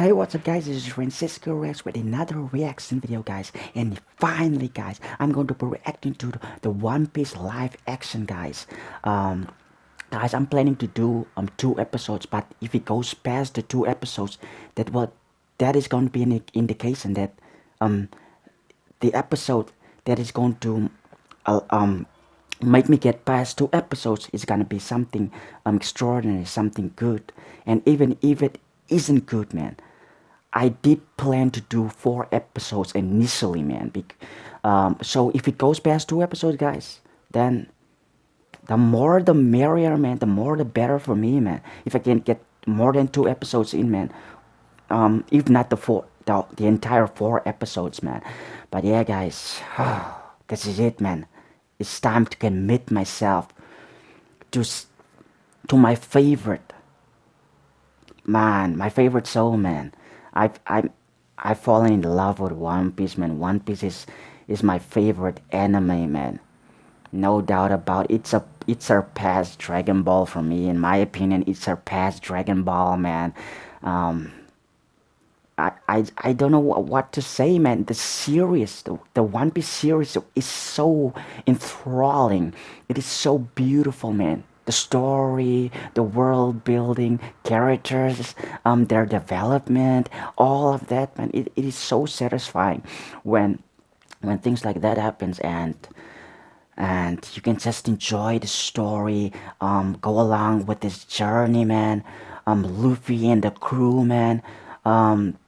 Hey, what's up guys, this is Francisco Rex with another reaction video guys, and finally guys, I'm going to be reacting to the One Piece live action guys. Guys, I'm planning to do 2 episodes, but if it goes past the 2 episodes, that is going to be an indication that um the episode that is going to uh, um make me get past 2 episodes is gonna be something extraordinary, something good. And even if it isn't good, man, I did plan to do 4 episodes initially, man. So if it goes past 2 episodes, guys, then the more the merrier, man. The more the better for me, man. If I can get more than 2 episodes in, man. If not the entire 4 episodes, man. But yeah, guys, this is it, man. It's time to commit myself to to my favorite man, my favorite soul, man. I've fallen in love with One Piece, man. One Piece is my favorite anime, man. No doubt about it. It surpassed Dragon Ball for me. In my opinion, it surpassed Dragon Ball, man. Um, I don't know what to say, man. The One Piece series is so enthralling. It is so beautiful, man. The story, the world building, characters, their development, all of that, man. It is so satisfying when things like that happens, and you can just enjoy the story, go along with this journey, man. Luffy and the crew, man. Um,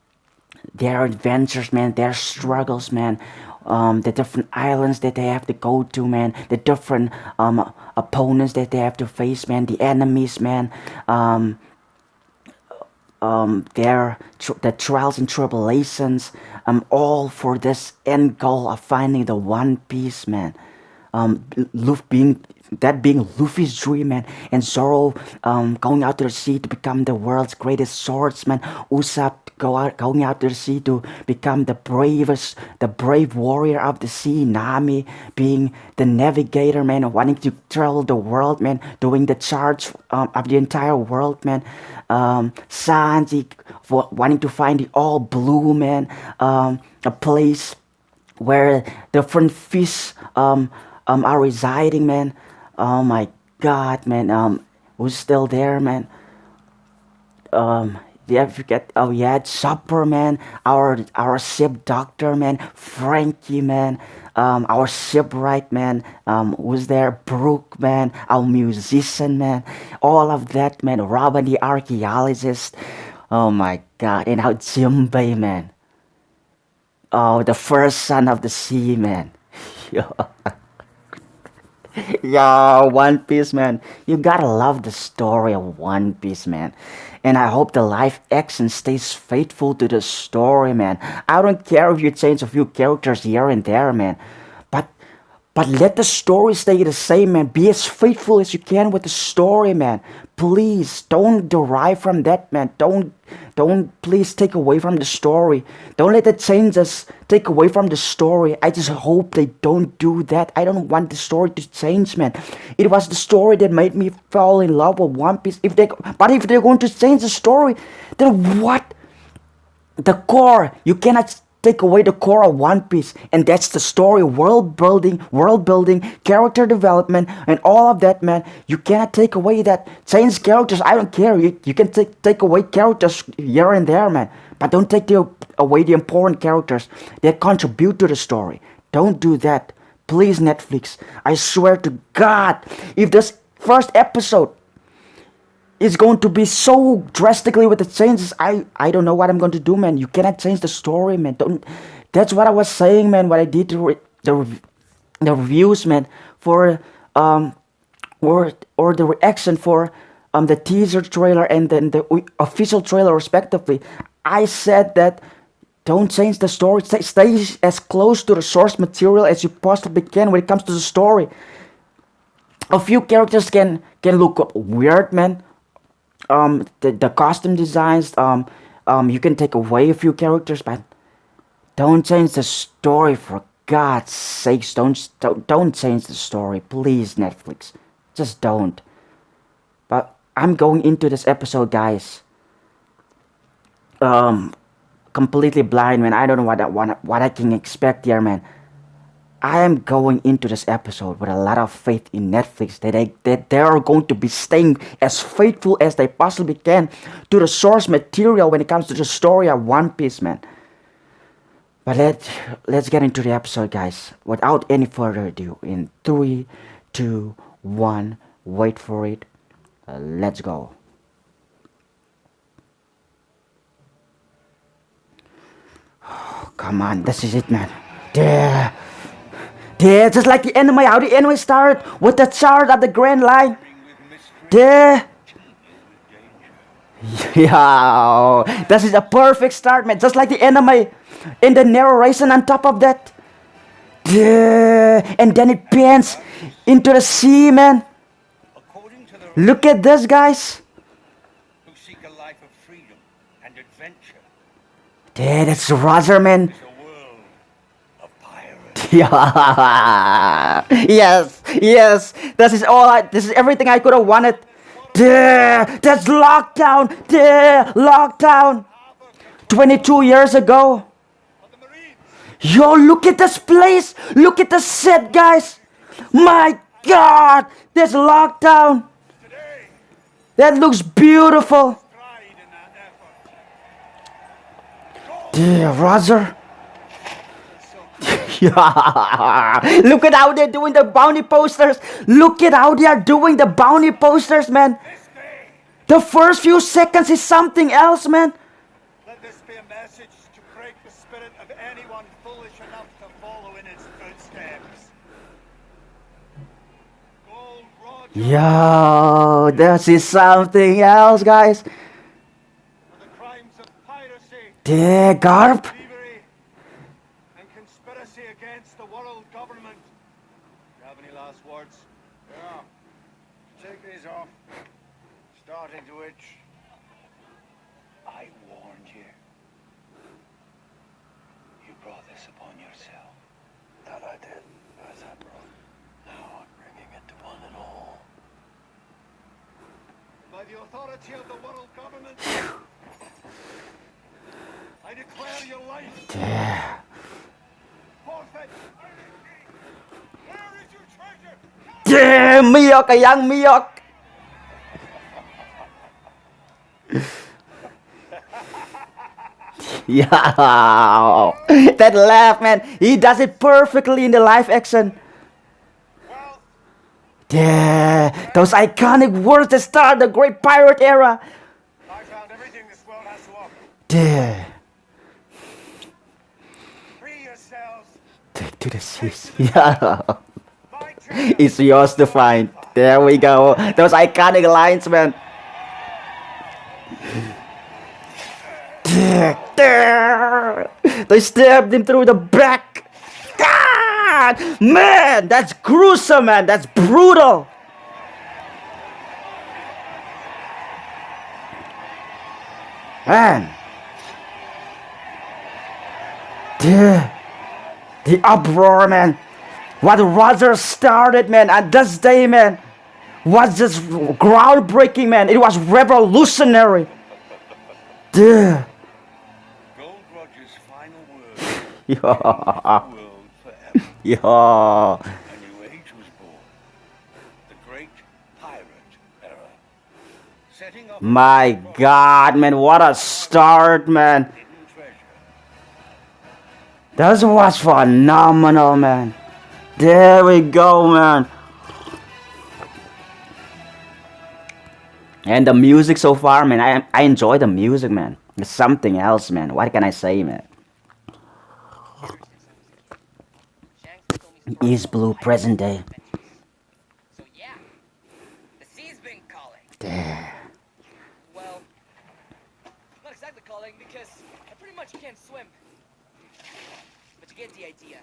their adventures, man, their struggles, man, the different islands that they have to go to, man, the different opponents that they have to face, man, the enemies, man, the trials and tribulations, all for this end goal of finding the One Piece, man. Luffy being Luffy's dream, man, and Zoro going out to the sea to become the world's greatest swordsman. Usopp going out to the sea to become the brave warrior of the sea. Nami being the navigator, man, wanting to travel the world, man, doing the charge of the entire world, man. Sanji for wanting to find the all blue, man, a place where different fish are residing, man. Oh my God, man. Who's still there, man? Yeah, forget. Oh yeah, Chopper, man. Our ship doctor, man. Frankie, man. Our shipwright, man. Who's there? Brooke, man. Our musician, man. All of that, man. Robin, the archaeologist. Oh my God, and our Jimbei, man. Oh, the first son of the sea, man. Yeah, One Piece, man. You gotta love the story of One Piece, man. And I hope the live action stays faithful to the story, man. I don't care if you change a few characters here and there, man. But but let the story stay the same, man. Be as faithful as you can with the story, man. Please don't derive from that, man. Don't please take away from the story. Don't let the changes take away from the story. I just hope they don't do that. I don't want the story to change, man. It was the story that made me fall in love with One Piece. But if they're going to change the story, then what? The core. You cannot take away the core of One Piece, and that's the story, world building, character development, and all of that, man. You cannot take away that. Change characters, I don't care. You can take away characters here and there, man, but don't away the important characters that contribute to the story. Don't do that, please, Netflix. I swear to God, if this first episode is going to be so drastically with the changes. I don't know what I'm going to do, man. You cannot change the story, man. Don't. That's what I was saying, man. What I did the reviews, man, for or the reaction for the teaser trailer and then the official trailer respectively. I said that don't change the story. Stay as close to the source material as you possibly can when it comes to the story. A few characters can look weird, man. The costume designs, you can take away a few characters, but don't change the story, for God's sakes. Don't change the story, please, Netflix. Just don't. But I'm going into this episode, guys, um completely blind, man. I don't know what I can expect here, man. I am going into this episode with a lot of faith in Netflix that they are going to be staying as faithful as they possibly can to the source material when it comes to the story of One Piece, man. But let's get into the episode, guys. Without any further ado, in 3, 2, 1, wait for it. Let's go. Oh, come on, this is it, man. There. There, just like the anime, how the anime started with the chart of the Grand Line. There. Yeah, this is a perfect start, man. Just like the anime, in the narration on top of that. There. And then it pans into the sea, man. Look at this, guys. Who seek a life of freedom and adventure. There, that's Roger, man. It's a world of pirates. Yeah. Yes. This is everything I could have wanted. There. That's Lockdown. There. Lockdown. 22 years ago. Yo, look at this place. Look at the set, guys. My God. There's Lockdown. That looks beautiful. Yeah, Roger. Yeah. Look at how they're doing the bounty posters. Look at how they are doing the bounty posters, man. The first few seconds is something else, man. Let this be a message to break the spirit of anyone foolish enough to follow in its footsteps. Gold Roger. Yo, this is something else, guys. For the crimes of piracy, Yeah, Garp. thievery, and conspiracy against the world government. Do you have any last words? Yeah. Take these off. Starting to itch. I warned you. You brought this upon yourself. That I did. As I brought. Now I'm bringing it to one and all. By the authority of the world government, I declare your life. Yeah. Forfeit. Where is your treasure? Yeah, Miyok, a young Miyok. Yeah, that laugh, man. He does it perfectly in the live action. Wealth, Yeah, those iconic words that start the great pirate era. I found everything this world has to offer. Yeah, Free yourselves. take to the seas. Yeah, Find treasure. it's yours to find. There we go. Those iconic lines, man. There. They stabbed him through the back. God, man, that's gruesome, man. That's brutal. Man. The uproar, man. What Roger started, man, at this day, man, was just groundbreaking, man. It was revolutionary. Duh. Gold Roger's final word. Yeah. The world forever. Yeah. A new age was born. The Great Pirate Era. Setting up My God, man, what a start, man. hidden treasure. That was phenomenal, man. There we go, man. And the music so far, man, I enjoy the music, man. It's something else, man. What can I say, man? East Blue, present day. So yeah, the sea's been calling. There. Well, not exactly calling because I pretty much can't swim. But you get the idea.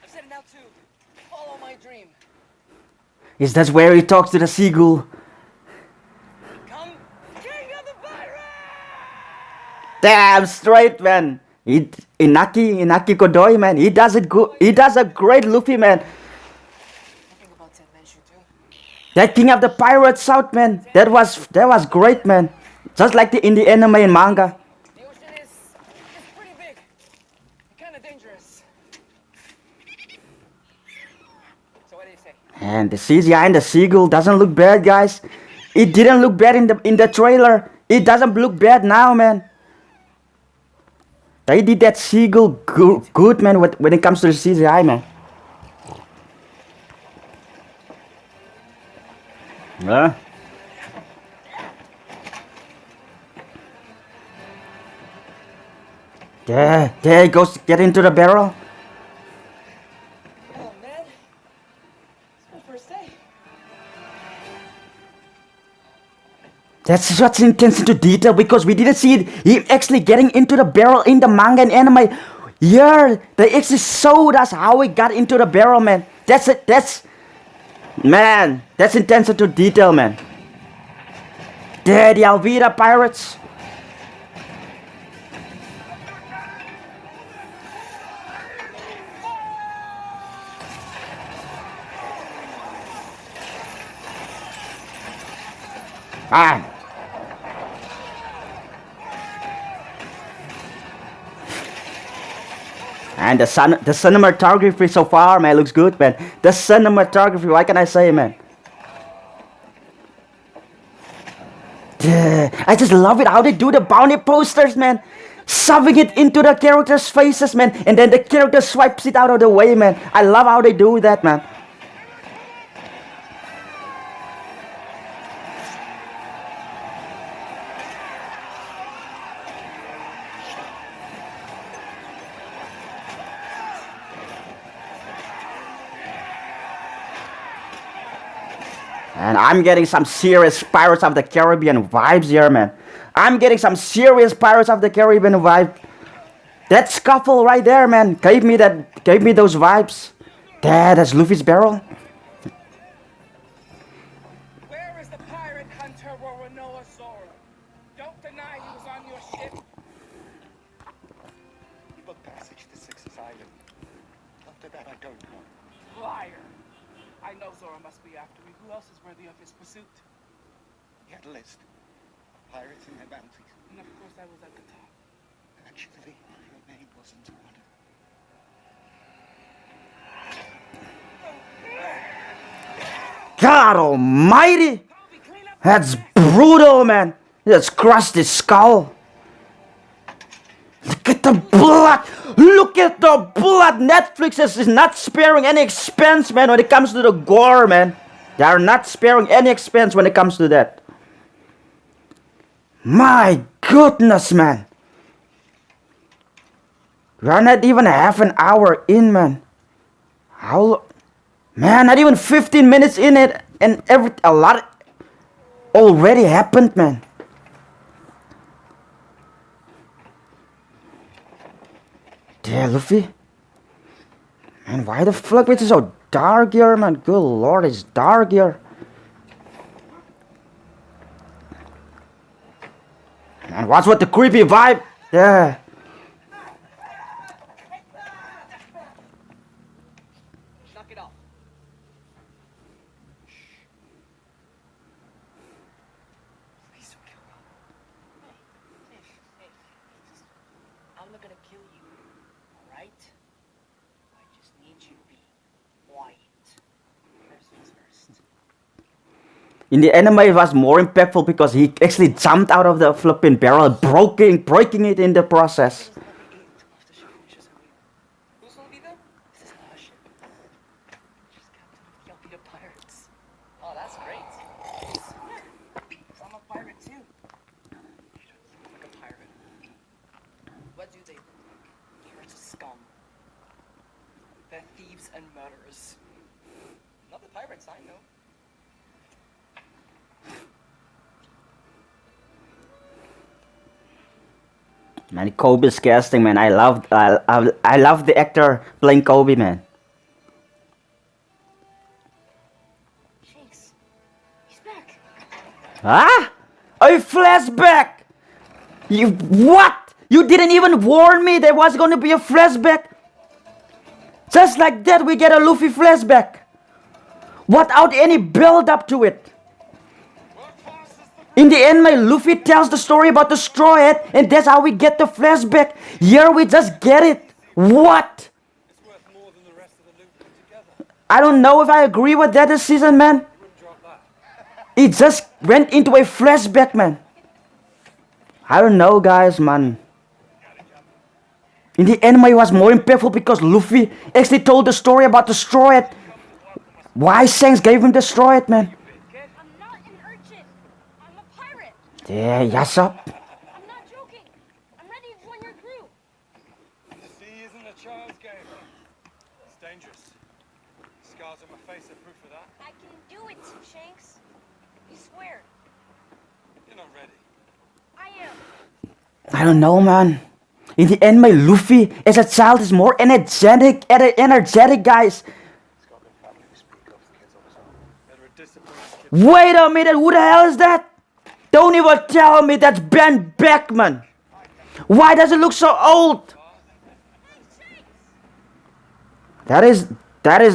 I'm setting out to follow my dream. Is that where he talks to the seagull? Become king of the pirates! Damn straight, man. Inaki Godoy, man. He does it good. He does a great Luffy, man. Think about that adventure too. That King of the Pirates out, man. That was great, man. Just like in the anime and manga. man. The CGI and the seagull doesn't look bad, guys. It didn't look bad in the trailer. It doesn't look bad now, man. They did that seagull good, man, when it comes to the CGI, man. Yeah. There he goes. Get into the barrel. Oh man, it's my first day. That's such attention to detail because we didn't see it. He actually getting into the barrel in the manga and anime. Yeah, they actually showed us how he got into the barrel, man. That's it. Man, that's attention to detail, man. There, the Alvida pirates. Ah. And the cinematography so far, man, looks good, man. The cinematography, what can I say, man? I just love it how they do the bounty posters, man. Shoving it into the characters' faces, man. And then the character swipes it out of the way, man. I love how they do that, man. And I'm getting some serious Pirates of the Caribbean vibes here, man. I'm getting some serious Pirates of the Caribbean vibe. That scuffle right there, man, gave me those vibes. That's Luffy's barrel. Where is the pirate hunter Roronoa Zoro? Don't deny he was on your ship. He booked passage to Six's Island. After that, I don't know. Liar. I know Zoro must be after me. Who else is worthy of his pursuit? He had a list. Pirates and their bounties. And of course I was at the top. Actually, your name wasn't on it. God almighty! Kobe, clean up. That's brutal, man. Just crushed his skull. Look at the blood. Look at the blood. Netflix is not sparing any expense, man, when it comes to the gore, man. They are not sparing any expense when it comes to that. My goodness, man. We are not even half an hour in, man. Man, not even 15 minutes in it, and a lot already happened, man. Yeah, Luffy. Man, why the fuck is it so dark here, man? Good lord, it's dark here. Man, what's with the creepy vibe? Yeah. Knock it off. Please don't kill me. Hey. I'm not gonna kill you, alright? I just need you to be quiet. First things first. In the anime, it was more impactful because he actually jumped out of the flipping barrel, breaking it in the process. Who's Olvida? This is our ship. She's captain of the Olvida Pirates. Oh, that's great. So I'm a pirate too. You don't look like a pirate. What do they look like? Pirates are scum. They're thieves and murderers. Not the pirates I know. Man, Kobe's casting, man. I love the actor playing Kobe, man. Jinx. He's back. Ah! A flashback! You what? You didn't even warn me there was gonna be a flashback. Just like that, we get a Luffy flashback. Without any build up to it. In the end, my Luffy tells the story about the Straw Hat, and that's how we get the flashback. Here we just get it. What? It's worth more than the rest of the loot put together. I don't know if I agree with that decision, man. It just went into a flashback, man. I don't know, guys, man. In the anime, it was more impactful because Luffy actually told the story about Destroy It. Why Shanks gave him Destroy It, man. I'm not an urchin. I'm a pirate. Yeah, yes up. I'm not joking. I'm ready to join your crew. The sea isn't a child's game. It's dangerous. Scars on my face are proof of that. I can do it, Shanks. You swear. You're not ready. I am. I don't know, man. In the anime, Luffy as a child is more energetic, guys. Better a disciplined kid. Wait a minute, who the hell is that? Don't even tell me that's Ben Beckman. Why does it look so old? That is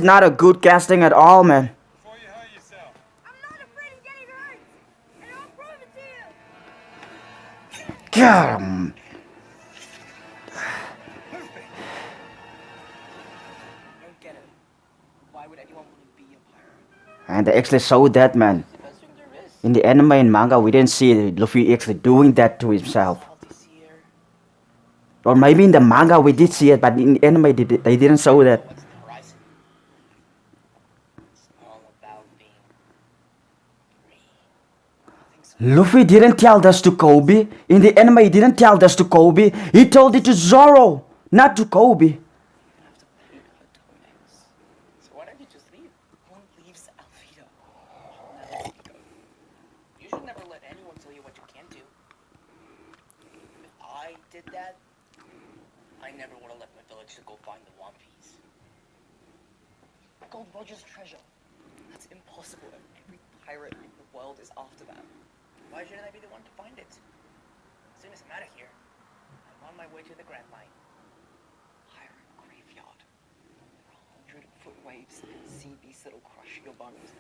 not a good casting at all, man. Before you hurt yourself. I'm not afraid of getting hurt. And I'll prove it to you. God. I don't get it. Why would anyone want to be a pirate? And they actually showed that, man. The best thing there is. In the anime and manga, we didn't see Luffy actually doing that to himself. Salty sea air. Or maybe in the manga we did see it, but in the anime they didn't show that. What's the horizon? It's all about being free. Nothing's Luffy didn't tell this to Kobe. In the anime, he didn't tell this to Kobe. He told it to Zoro, not to Kobe. You have to paint her toenails. So why don't you just leave? No one leaves Alvito. I'll never let you go. You should never let anyone tell you what you can't do. If I did that, I never would have left my village to go find the One Piece. Gold Roger's treasure. That's impossible. Every pirate in the world is after that. Why shouldn't I be the one to find it? As soon as I'm out of here, I'm on my way to the Grand Line. Pirate graveyard. 100-foot waves and sea beasts that'll crush your bones.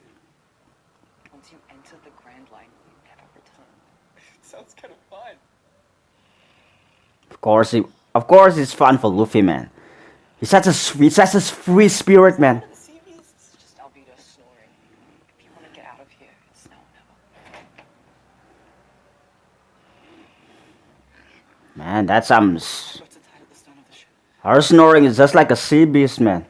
Once you enter the Grand Line, you never return. Sounds kind of fun. Of course, it's fun for Luffy, man. He's such a free spirit, man. The sea beasts, just Alvito snoring. If you want to get out of here, it's now or never. Man, that's some. Boats are tied at the stern of the ship. Her snoring is just like a sea beast, man.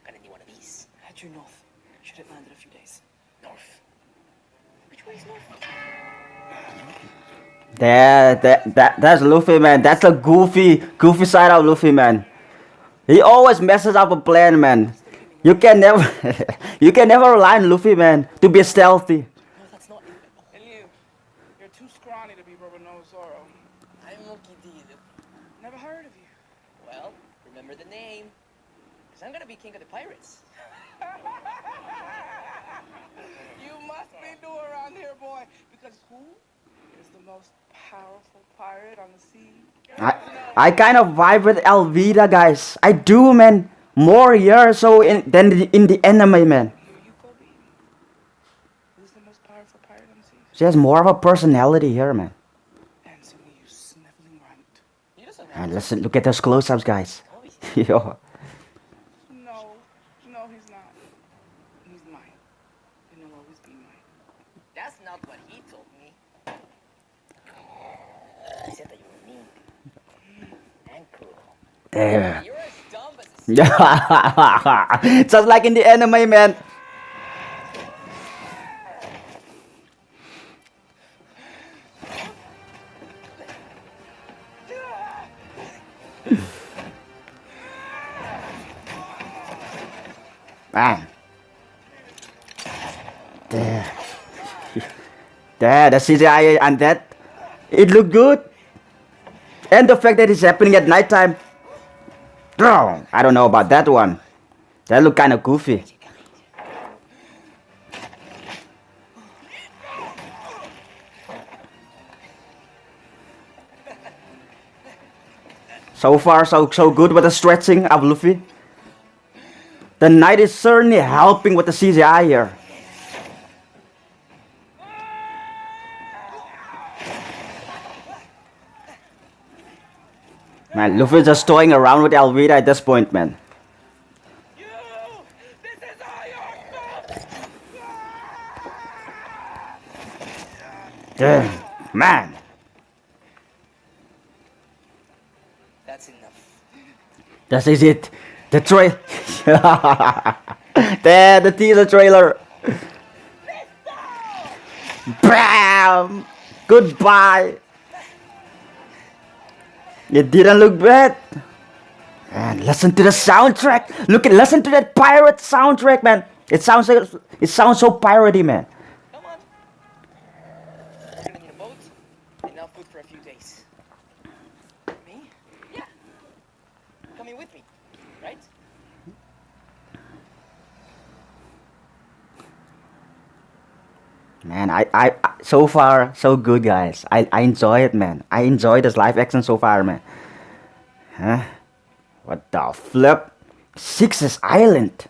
Gonna need one of these. Head due north. Should have landed a few days. North. Which way is north? That's Luffy, man. That's the goofy side of Luffy, man. He always messes up a plan, man. You can never, you can never rely on Luffy, man, to be stealthy. No, that's not it. And you're too scrawny to be Zoro. I'm Monkey D. Never heard of you. Well, remember the name. Because I'm gonna be king of the pirates. You must be new around here, boy. Because who is the most powerful pirate on the sea? I kind of vibe with Alvida, guys. I do, man. More here so than in the anime, man. You, Kobe. Who's the most powerful pirate on the sea? She has more of a personality here, man. Answer me, you sniveling runt. He doesn't And know. listen, look at those close-ups, guys. Yo. No, he's not. He's mine. And he'll always be mine. That's not what he told me. He said that you were mean. And cruel. There. You're as dumb as a Just like in the anime, man. Man. There. There, the CGI and that. It looked good. And the fact that it's happening at nighttime. Oh, I don't know about that one. That looked kind of goofy. So far, so good with the stretching of Luffy. The knight is certainly helping with the CGI here. Man, Luffy's just toying around with Alvida at this point, man. You! This is all your fault! Damn, man. That's enough. This is it. The trail. There, the teaser trailer. Bam! Goodbye. It didn't look bad. Man, listen to the soundtrack. Listen to that pirate soundtrack, man. It sounds so piratey, man. Come on. You're gonna need a boat and enough food for a few days. Me? Yeah. Coming with me, right? Man, I so far so good, guys. I enjoy it, man. I enjoy this live action so far, man. Huh? What the flip? Six's Island.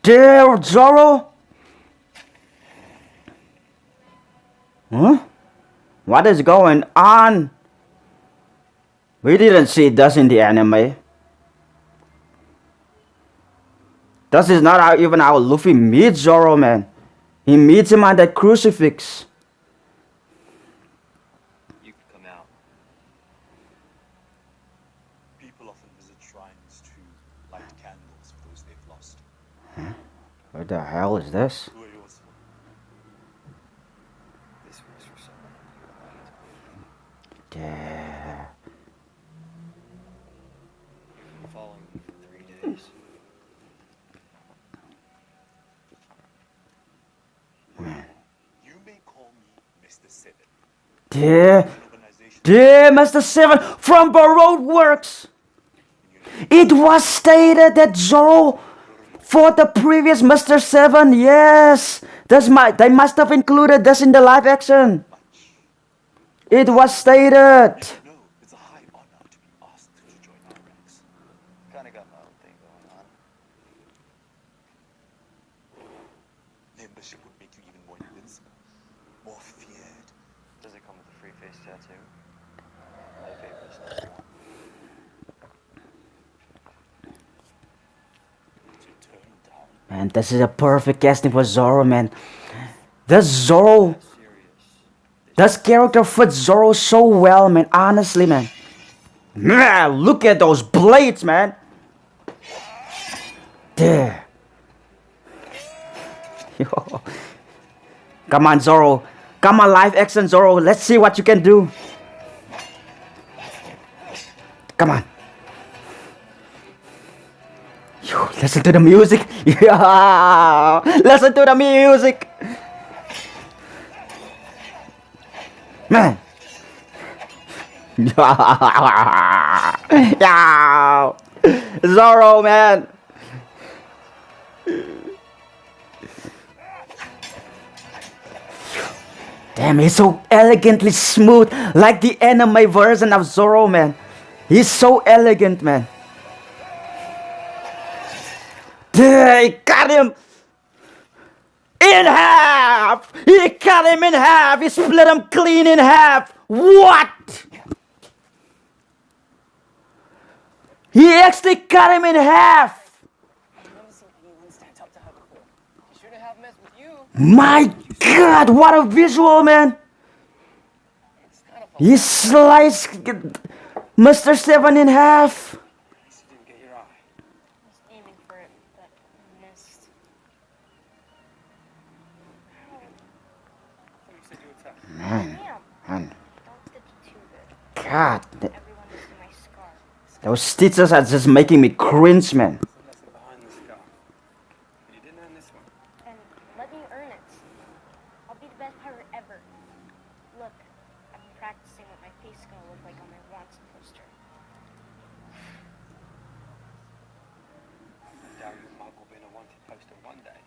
There, Zoro. Huh? What is going on? We didn't see this in the anime. This is not even how Luffy meets Zoro, man. He meets him on that crucifix. You can come out. People often visit shrines to light candles for those they've lost. What the hell is this? Who are yours for? This was for someone Yeah. you've been following me for 3 days. You may call me Mr. Seven. Yeah. An organization Yeah, Mr. Seven from Baroque Works. It was stated that Zoro fought the previous Mr. Seven. Yes. They must have included this in the live action. It was stated. no, it's a high honor to be asked to join our ranks. Kinda got my own thing going on. Membership would make you even more invincible, more feared. Does it come with a free face tattoo? My favorite stuff. To turn down. Man, this is a perfect casting for Zoro, man. This Zoro, this character fits Zoro so well, man. Honestly, man. Man, look at those blades, man. There. Yo. Come on, Zoro. Come on, live action, Zoro. Let's see what you can do. Come on. Yo, listen to the music. Yeah. Listen to the music. Man. Yeah. Zoro, man. Damn, he's so elegantly smooth, like the anime version of Zoro, man. He's so elegant, man. He cut him in half. He cut him in half. He split him clean in half. What? He actually cut him in half. I've never seen anyone stand up to her before. She shouldn't have messed with you. My God, what a visual, man. It's kind of a He sliced Mr. Seven in half. you didn't get your eye. I was aiming for it, but I missed. I thought you said you were tough. Man, Damn. man, Don't stitch it too good. God, Everyone will see my scar. those stitches are just making me cringe, man. There's a lesson behind the scar. You didn't earn this one. And let me earn it. I'll be the best pirate ever. Look, I've been practicing what my face is gonna look like on my wants poster. Doubt your mug will be in a wanted poster one day.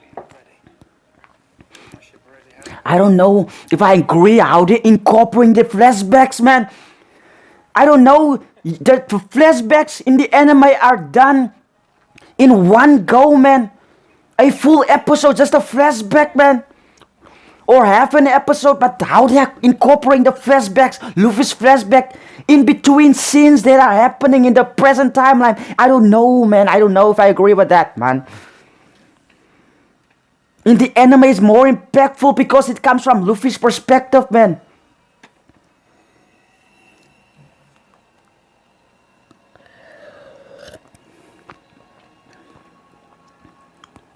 Be ready. My ship already has I don't know if I agree how they incorporating the flashbacks, man. I don't know The flashbacks in the anime are done in one go, man. A full episode, just a flashback, man. Or half an episode, but how they are incorporating the flashbacks, Luffy's flashback, in between scenes that are happening in the present timeline. I don't know, man. I don't know if I agree with that, man. In the anime, it's more impactful because it comes from Luffy's perspective, man.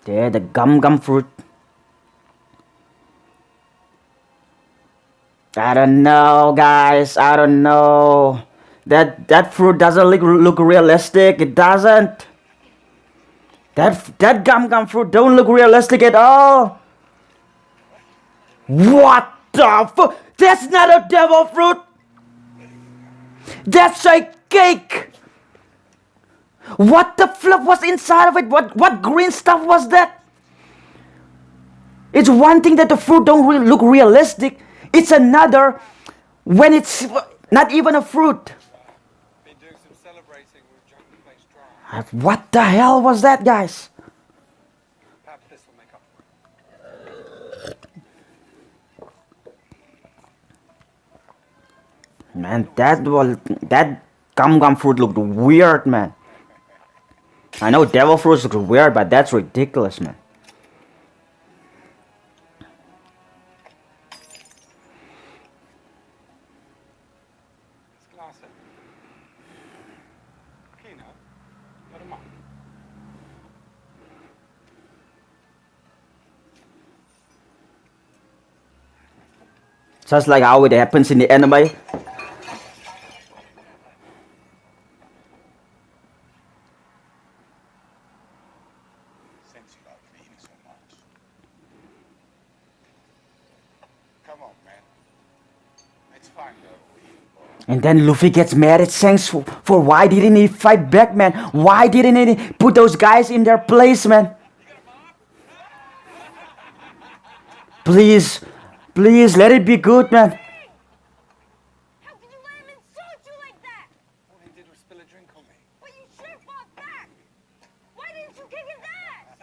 There, the gum fruit. I don't know, guys. I don't know. That fruit doesn't look realistic. It doesn't. That gum fruit don't look realistic at all. What the fuck? That's not a devil fruit. That's a cake. What the flip was inside of it? What green stuff was that? It's one thing that the fruit don't really look realistic. It's another when it's not even a fruit. Been doing some celebrating with Junk the Place Dry. What the hell was that, guys? Perhaps this will make up for it. Man, that gum fruit looked weird, man. I know devil fruits look weird, but that's ridiculous, man. This glass it. Kino, let him up. Just like how it happens in the anime. Since you like cleaning so much. Come on, man. It's fine, though. And then Luffy gets mad at Shanks for why didn't he fight back, man? Why didn't he put those guys in their place, man? Please, please, let it be good, man. How could you let him insult you like that? All he did was spill a drink on me. But you should have fought back. Why didn't you kick his ass?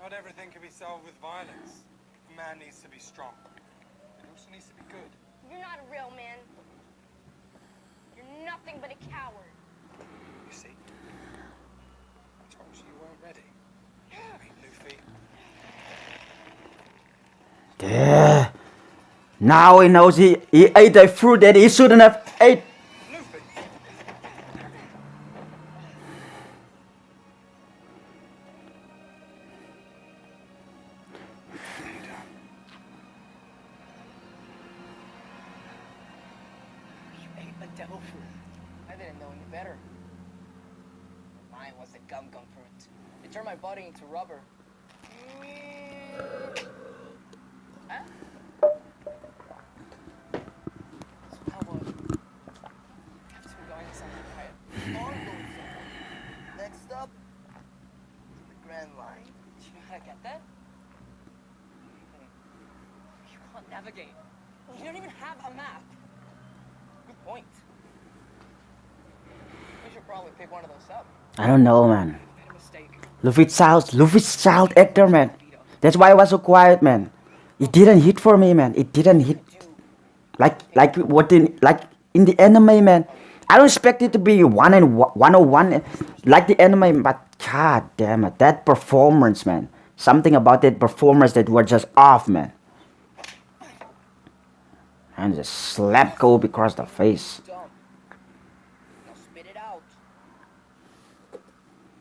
Not everything can be solved with violence. A man needs to be strong. He also needs to be good. You're not a real man. You're nothing but a coward. You see? I told you you weren't ready. Hey, Luffy. Yeah. Now he knows he ate a fruit that he shouldn't have ate. Luffy! You ate a devil fruit. I didn't know any better. Mine was the gum fruit. It turned my body into rubber. Huh? So how after we're going somewhere, right? On going somewhere. Next up, the Grand Line. Do you know how to get there? You can't navigate. You don't even have a map. Good point. We should probably pick one of those up. I don't know, man. Made a mistake. Luffy's child actor, man. That's why I was so quiet, man. It didn't hit for me, man. It didn't hit like in the anime, man. I don't expect it to be 101 like the anime, but god damn it, that performance, man. Something about that performance that was just off, man. And just slap Kobe across the face. Dumb. Now spit it out.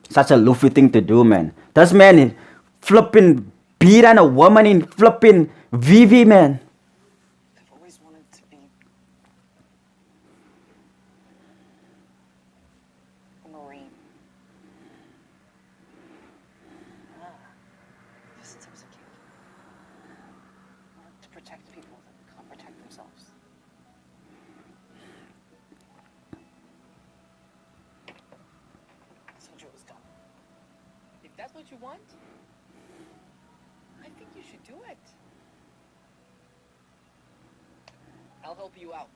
Such a Luffy thing to do, man. This man flipping beat on a woman in flipping Vivi, man. I've always wanted to be a Marine. Since I was a kid. I wanted to protect people that can't protect themselves. Soldier was dumb. If that's what you want, I think you should do it. I'll help you out.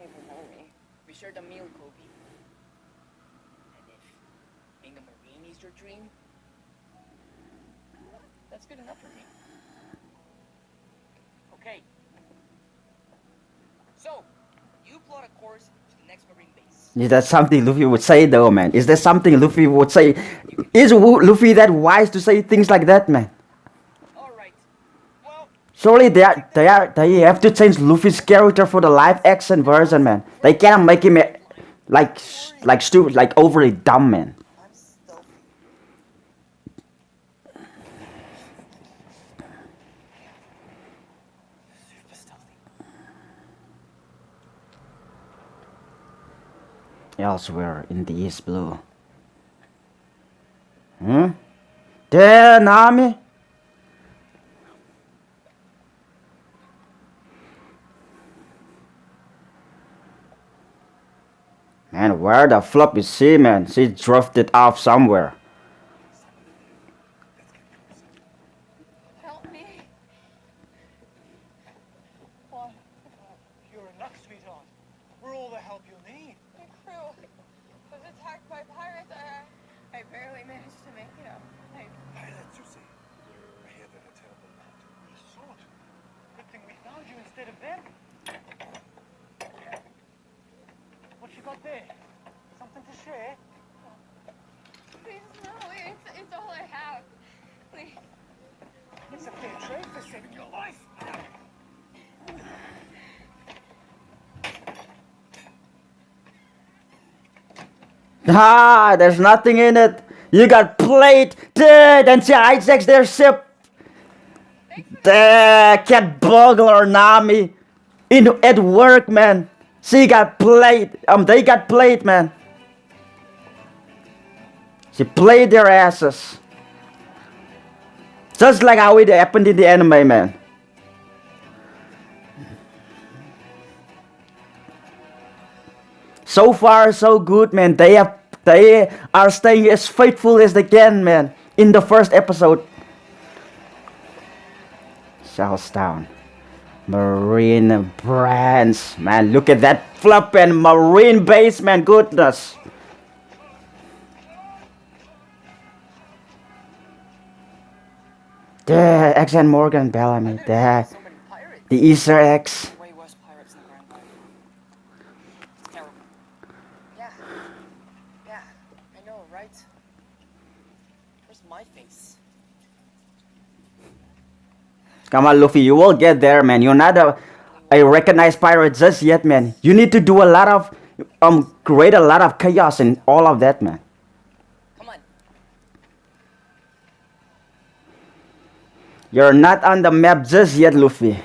came from Army. We shared a meal, Kobe. And if being a Marine is your dream, that's good enough for me. Okay. So, you plot a course to the next Marine base. Is that something Luffy would say though, man? Is there something Luffy would say? Is Luffy that wise to say things like that, man? Alright. Well, Surely they have to change Luffy's character for the live action version, man. They can't make him like stupid, like overly dumb, man. I'm stealthy. Super stealthy. Elsewhere in the East Blue. There, Nami. Man, where the flop is she, man? She drifted off somewhere. Help me. What? You're in luck, sweetheart. We're all the help you'll need. The crew was attacked by pirates. I barely managed to make it out. Pirates, you say? I hear they're a terrible lot. The sort. Good thing we found you instead of them. What you got there? Something to share? Please, no. It's all I have. Please. It's a fair trade for saving your life. Ah, there's nothing in it. You got played. Then she hijacks their ship. Cat burglar Nami. At work, man. She got played. They got played, man. She played their asses. Just like how it happened in the anime, man. So far, so good, man. They are staying as faithful as they can, man. In the first episode. Charlestown. Marine branch. Man, look at that flop and marine base, man. Goodness. There, X and Morgan Bellamy. There. So many pirates. The Easter eggs. Way worse pirates than Grand Line. It's terrible. Yeah. Yeah. I know, right? Where's my face? Come on, Luffy, you will get there, man. You're not a recognized pirate just yet, man. You need to do a lot of, create a lot of chaos and all of that, man. Come on. You're not on the map just yet, Luffy.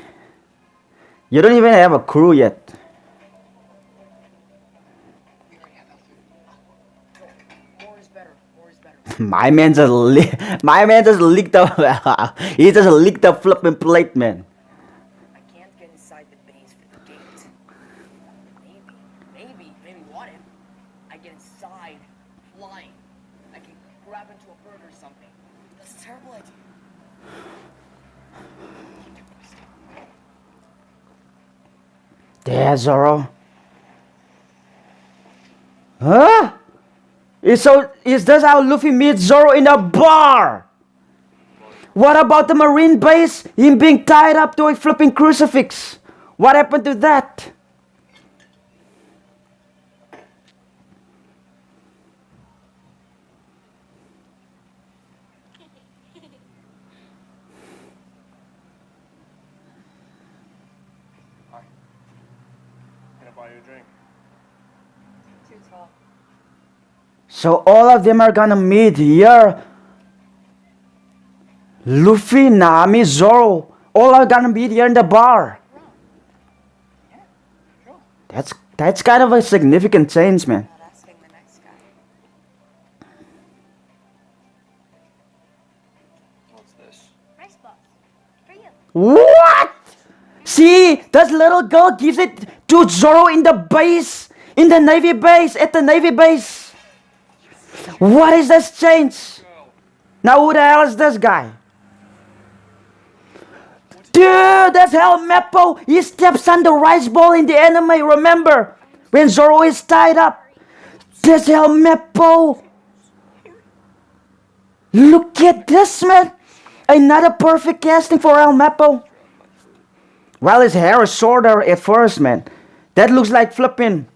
You don't even have a crew yet. We already have Alpha. More is better. More is better. My man just leaked the, he just leaked the flipping plate, man. I can't get inside the base for the gate. Maybe what if I get inside, flying? I can grab into a bird or something. That's a terrible idea. There, Zoro. Huh? Is this how Luffy meets Zoro in a bar? What about the marine base? Him being tied up to a flipping crucifix. What happened to that? Hi. Can I buy you a drink? Too tall. So all of them are gonna meet here. Luffy, Nami, Zoro, all are gonna meet here in the bar. That's kind of a significant change, man. Not asking the next guy. What's this? Rice balls. For you. What? See, that little girl gives it to Zoro in the base, in the Navy base, at the Navy base. What is this change? Now who the hell is this guy? Dude, that's Helmeppo. He steps on the rice ball in the anime, remember? When Zoro is tied up. That's Helmeppo. Look at this, man. Another perfect casting for Helmeppo. Well, his hair is shorter at first, man. That looks like flipping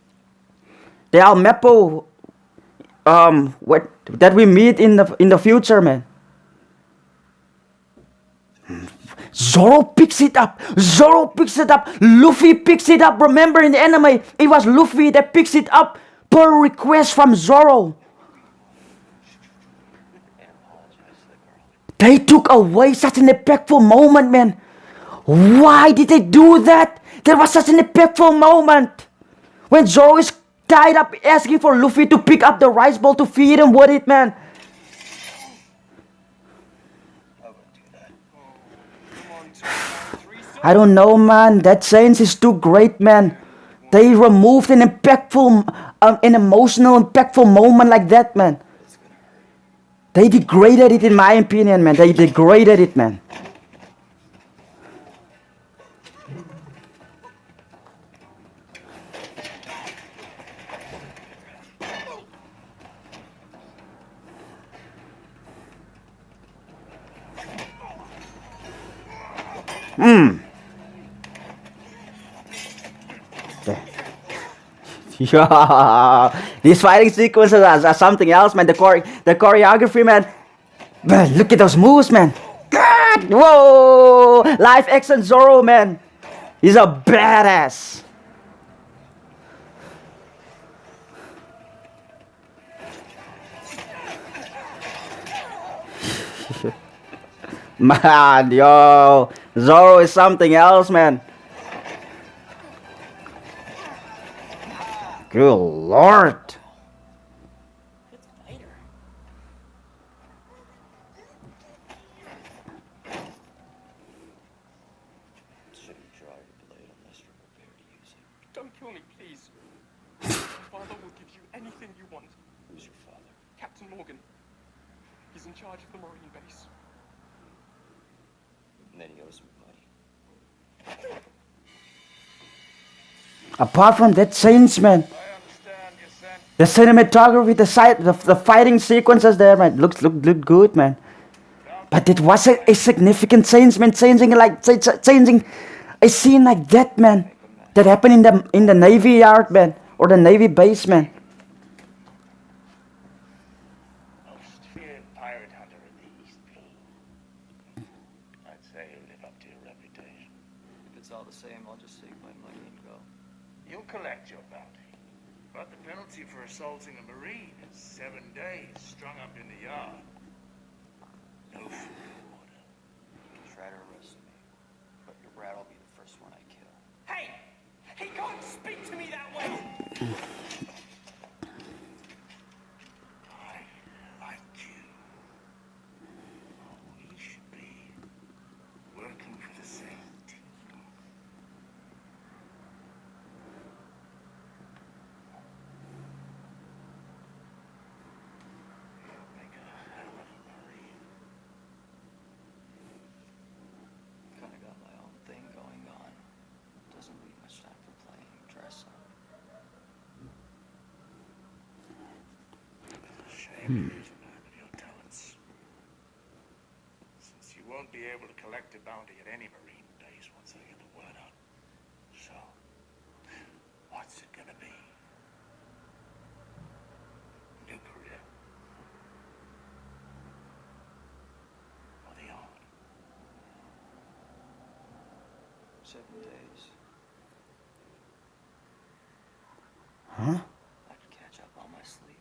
the Helmeppo what that we meet in the future, man. Zoro picks it up. Zoro picks it up. Luffy picks it up. Remember in the anime, it was Luffy that picks it up per request from Zoro. They took away such an impactful moment, man. Why did they do that? That was such an impactful moment. When Zoro is tied up asking for Luffy to pick up the rice ball to feed him with it, man. I don't know, man. That change is too great, man. They removed an impactful, an emotional, impactful moment like that, man. They degraded it, in my opinion, man. They degraded it, man. Yeah, these fighting sequences are something else, man. The choreography, man. Man, look at those moves, man. God, whoa! Live action Zoro, man. He's a badass. Man, yo, Zoro is something else, man. Good lord. It's fighter. Shouldn't try to blade unless you're prepared to use it. Don't kill me, please. My father will give you anything you want. Who's your father? Captain Morgan. He's in charge of the Marine base. And then he owes me money. Apart from that change, man. I understand your sense. The cinematography, the fighting sequences there, man, look good, man. But it was a significant change, man. Changing a scene like that, man. That happened in the Navy yard, man, or the Navy base, man. Most feared pirate hunter in the East Blue. I'd say you live up to your reputation. If it's all the same, I'll just take my money and go. You'll collect your bounty. But the penalty for assaulting a Marine is 7 days strung up in the yard. No food or water. You can try to arrest me, but your brat will be the first one I kill. Hey! He can't speak to me that way! I like you. We should be working for the same team. Make a hell of a Marine. Kinda got my own thing going on. Doesn't leave much time for playing dress up. Shame to lose a man of your talents. Since you won't be able to collect a bounty at any Marine base once I get the word out. So, what's it gonna be? New career? Or the old? 7 days. Huh? I could catch up on my sleep.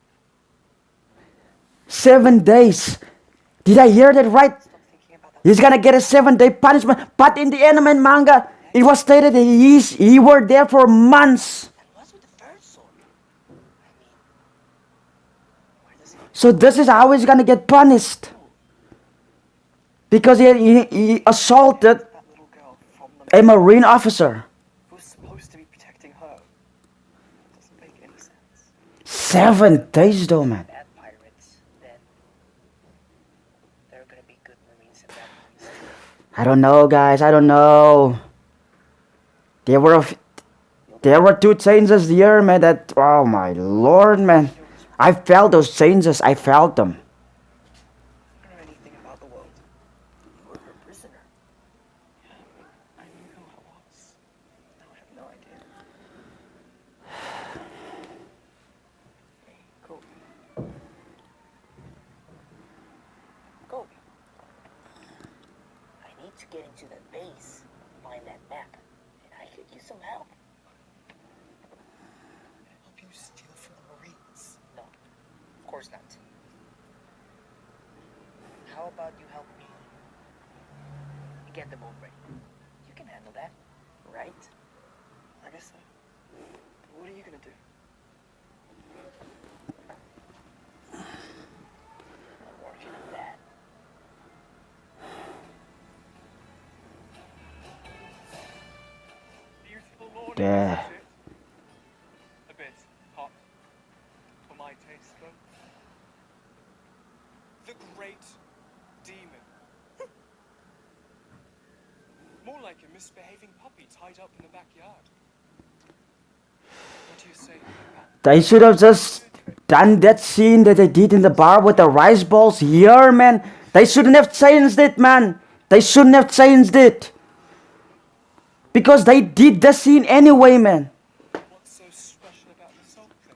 7 days. Did I hear that right? Stop thinking about that. He's gonna get a 7-day punishment. But in the anime and manga, it was stated that he were there for months. And what's with the third sword? I mean, where does he So this is how he's gonna get punished. Because he assaulted that little girl from the a Marine officer. who's supposed to be protecting her? Doesn't make any sense. 7 days though, man. Bad pirates, then there are gonna be good Marines and bad Marines. I don't know, guys. I don't know. There were there were two changes here, man. That, oh my lord, man. I felt those changes. I felt them. I don't know anything about the world. You were her prisoner. I knew who I was. Now I have no idea. Hey, Kobe. Kobe. I need to get into that base, find that map, and I could use some help. Help you steal from the Marines? No, of course not. How about you help me get the boat ready? You can handle that, right? I guess so. What are you gonna do? I'm working on that. Beautiful morning, Yeah. isn't it? A bit hot for my taste, though. The Great Demon. More like a misbehaving puppy tied up in the backyard. What do you say about that? They should have just done that scene that they did in the bar with the rice balls here, man. They shouldn't have changed it, man. They shouldn't have changed it. Because they did the scene anyway, man. What's so special about the salt thing?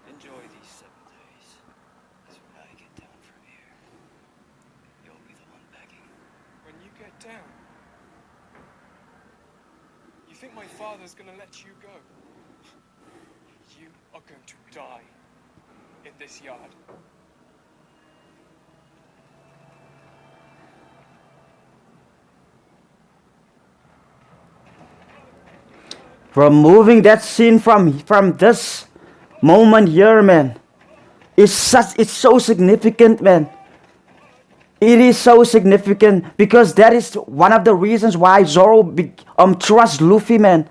Enjoy these 7 days. Because when I get down from here, you'll be the one begging. When you get down, you think my father's gonna let you go? You are going to die in this yard. Removing that scene from this moment here, man. It's so significant, man. It is so significant because that is one of the reasons why Zoro trusts Luffy, man.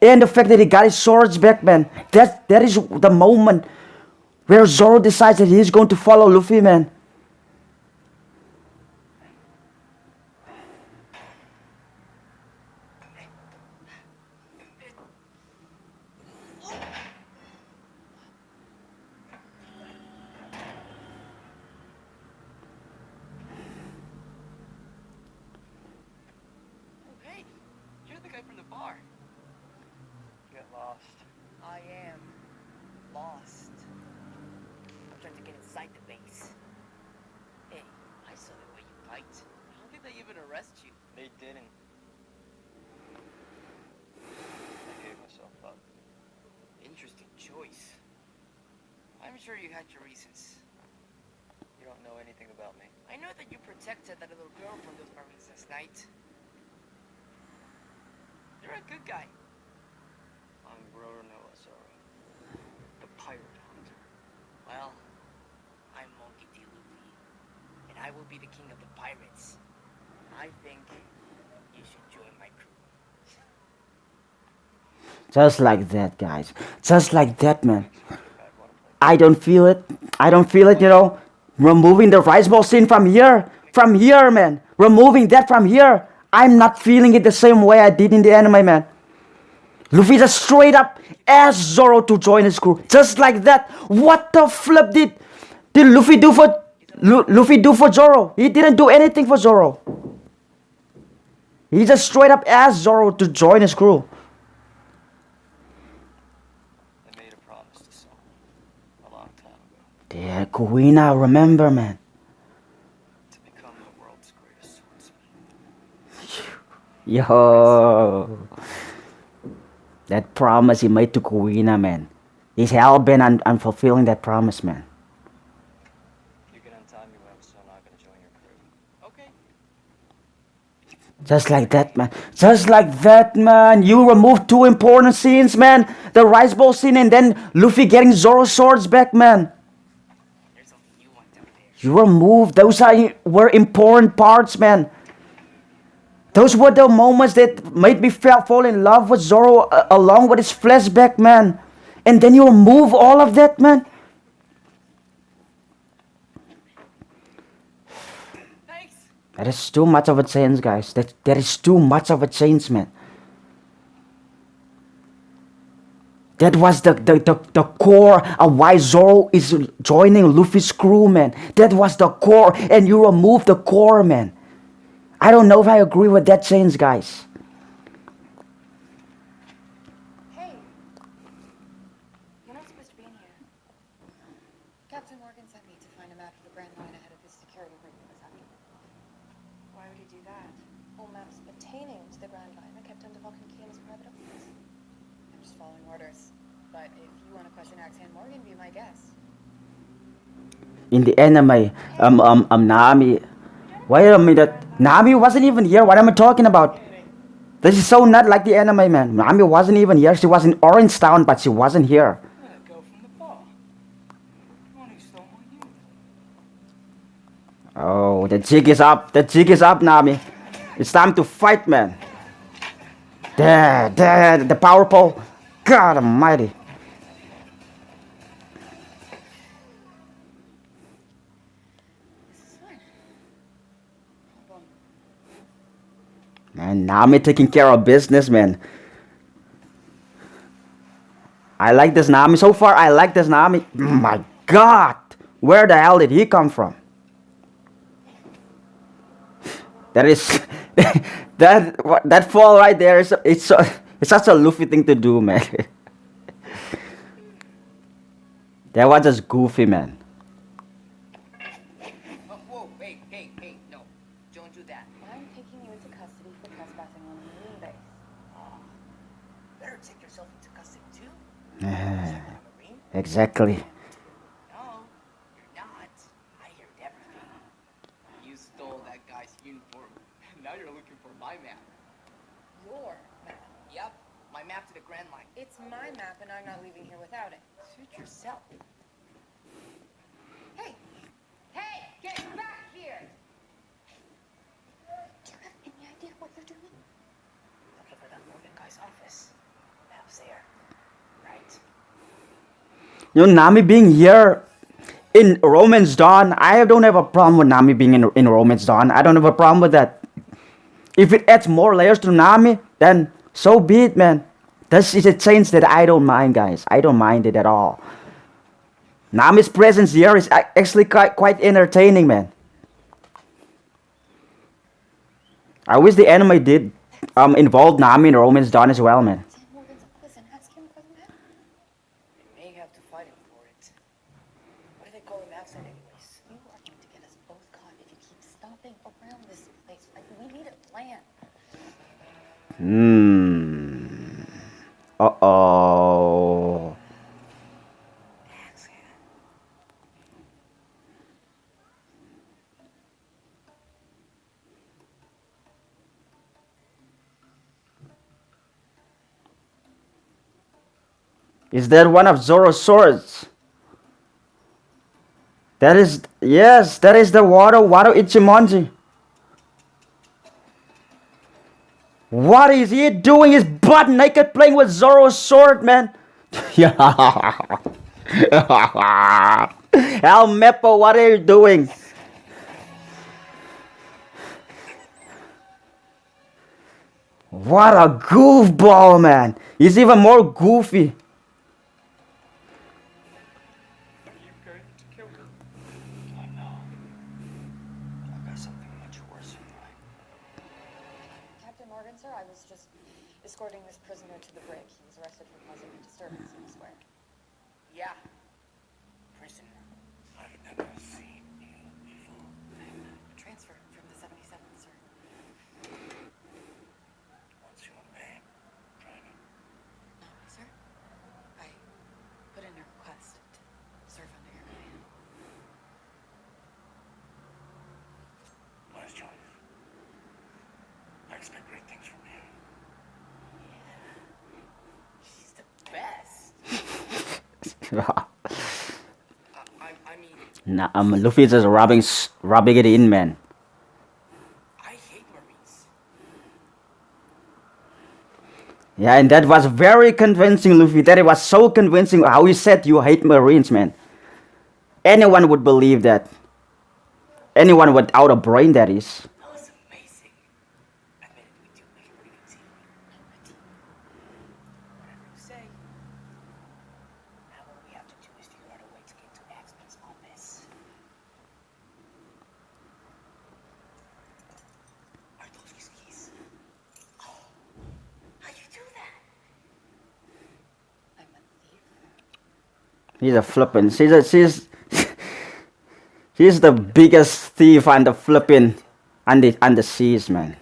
And the fact that he got his swords back, man. That is the moment where Zoro decides that he's going to follow Luffy, man. Oh, hey, you're the guy from the bar. Get lost. I am lost. I'm trying to get inside the base. Hey, I saw the way you fight. I don't think they even arrest you. They didn't. I gave myself up. Interesting choice. I'm sure you had your reasons. You don't know anything about me. I know that you protected that little girl from those Marines last night. You're a good guy. I'm Roronoa Zoro, the pirate hunter. Well, I'm Monkey D. Luffy, and I will be the king of the pirates. I think you should join my crew. Just like that, guys. Just like that, man. I don't feel it. I don't feel it, you know. Removing the rice ball scene from here, man. Removing that from here. I'm not feeling it the same way I did in the anime, man. Luffy just straight up asked Zoro to join his crew. Just like that. What the flip did Luffy do for Zoro? He didn't do anything for Zoro. He just straight up asked Zoro to join his crew. I made a promise to someone a long time ago Yeah, Kuina, remember, man. to become the world's greatest swordsman. Yo. That promise he made to Kuina, man. He's hell-bent on fulfilling that promise, man. You can untie me when I'm still not gonna join your crew. Okay. Just like that, man. Just like that, man. You removed two important scenes, man. The rice bowl scene and then Luffy getting Zoro's swords back, man. There's something you want down there. You removed. Were important parts, man. Those were the moments that made me fall in love with Zoro along with his flashback, man. And then you remove all of that, man. That is too much of a change, guys. That is too much of a change, man. That was the core of why Zoro is joining Luffy's crew, man. That was the core, and you remove the core, man. I don't know if I agree with that change, guys. Hey, you're not supposed to be in here. Captain Morgan sent me to find a map of the Grand Line ahead of his security briefing this afternoon. Why would he do that? All maps pertaining to the Grand Line are kept under lock and key in his private office. I'm just following orders. But if you want to question Axe Hand Morgan, be my guest. In the anime, Nami. Wait a minute. Nami wasn't even here. What am I talking about? This is so not like the anime, man. Nami wasn't even here. She was in Orange Town, but she wasn't here. That girl from the bar. The one who stole my youth. Oh, the jig is up. The jig is up, Nami. It's time to fight, man. There, the power pole. God almighty. This is fine. Hold on. Man, Nami taking care of business, man. I like this Nami. So far, I like this Nami. My God. Where the hell did he come from? That is... that fall right there is... It's such a Luffy thing to do, man. That was just goofy, man. Oh, whoa, hey, no. Don't do that. I'm taking you into custody for trespassing on a Marine base. Better take yourself into custody, too. Marine? Exactly. No, you're not. I heard everything. You stole that guy's uniform. Now you're looking for my map. Your map. Yep, my map to the Grand Line. It's my map, and I'm not leaving here without it. Suit yourself. Hey! Hey! Get back here! Do you have any idea what you're doing? Looking for that Morgan guy's office. Map's there. Right. You know, Nami being here in Romance Dawn, I don't have a problem with Nami being in Romance Dawn. I don't have a problem with that. If it adds more layers to Nami, then so be it, man. This is a change that I don't mind, guys. I don't mind it at all. Nami's presence here is actually quite entertaining, man. I wish the anime did involve Nami in Romance Dawn as well, man. Sam Morgan's office and ask him for the map. We may have to fight him for it. What do they call him accent anyways? You are going to get us both caught if you keep stomping around this place. Like, we need a plan. Uh-oh. Is that one of Zoro's swords? That is, yes, that is the Wado Ichimonji. What is he doing? He's butt naked playing with Zoro's sword, man. Yeah. El Meppo, what are you doing? What a goofball, man. He's even more goofy. Are you going to kill him? Oh no. I've got something much worse in mind. Captain Morgan, sir, I was just escorting this prisoner to the brig. He was arrested for causing a disturbance in the square. Yeah. Prison. I've never seen you before. Transferred from the 77th, sir. What's your name, Private? Sir, I put in a request to serve under your command. Nice choice. I expect great things from you. She's the best. I mean, Nah, Luffy is just rubbing it in, man. I hate Marines. Yeah, and that was very convincing, Luffy. That it was so convincing how you said you hate Marines, man. Anyone would believe that. Anyone without a brain, that is. No, He's a flippin'. She's the biggest thief on the flippin' on the seas, man.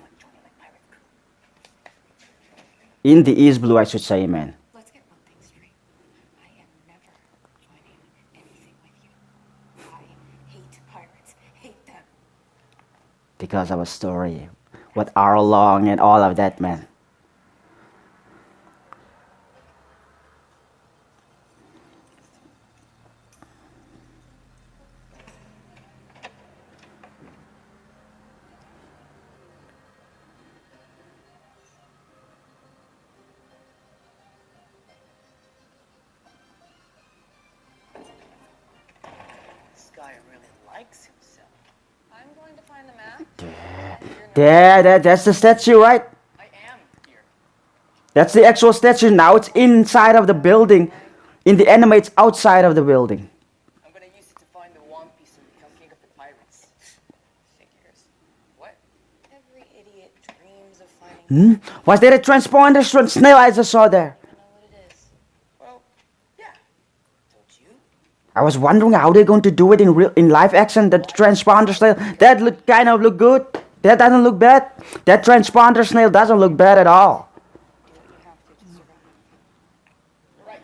In the East Blue, I should say, man. Let's get one thing straight. I am never joining anything with you. I hate pirates. Hate them. Because of a story with Arlong and all of that, man. This guy really likes himself. I'm going to find the map. That's the statue, right? I am here. That's the actual statue. Now it's inside of the building. In the anime, it's outside of the building. I'm gonna use it to find the One Piece and become king of the pirates. Figures. What? Every idiot dreams of finding. Was there a transponder snail I just saw there? I don't know what it is. Well, yeah. Don't you? I was wondering how they're going to do it in live action. The transponder snail that kind of look good. That doesn't look bad. That transponder snail doesn't look bad at all. Do what you have to survive. You're right.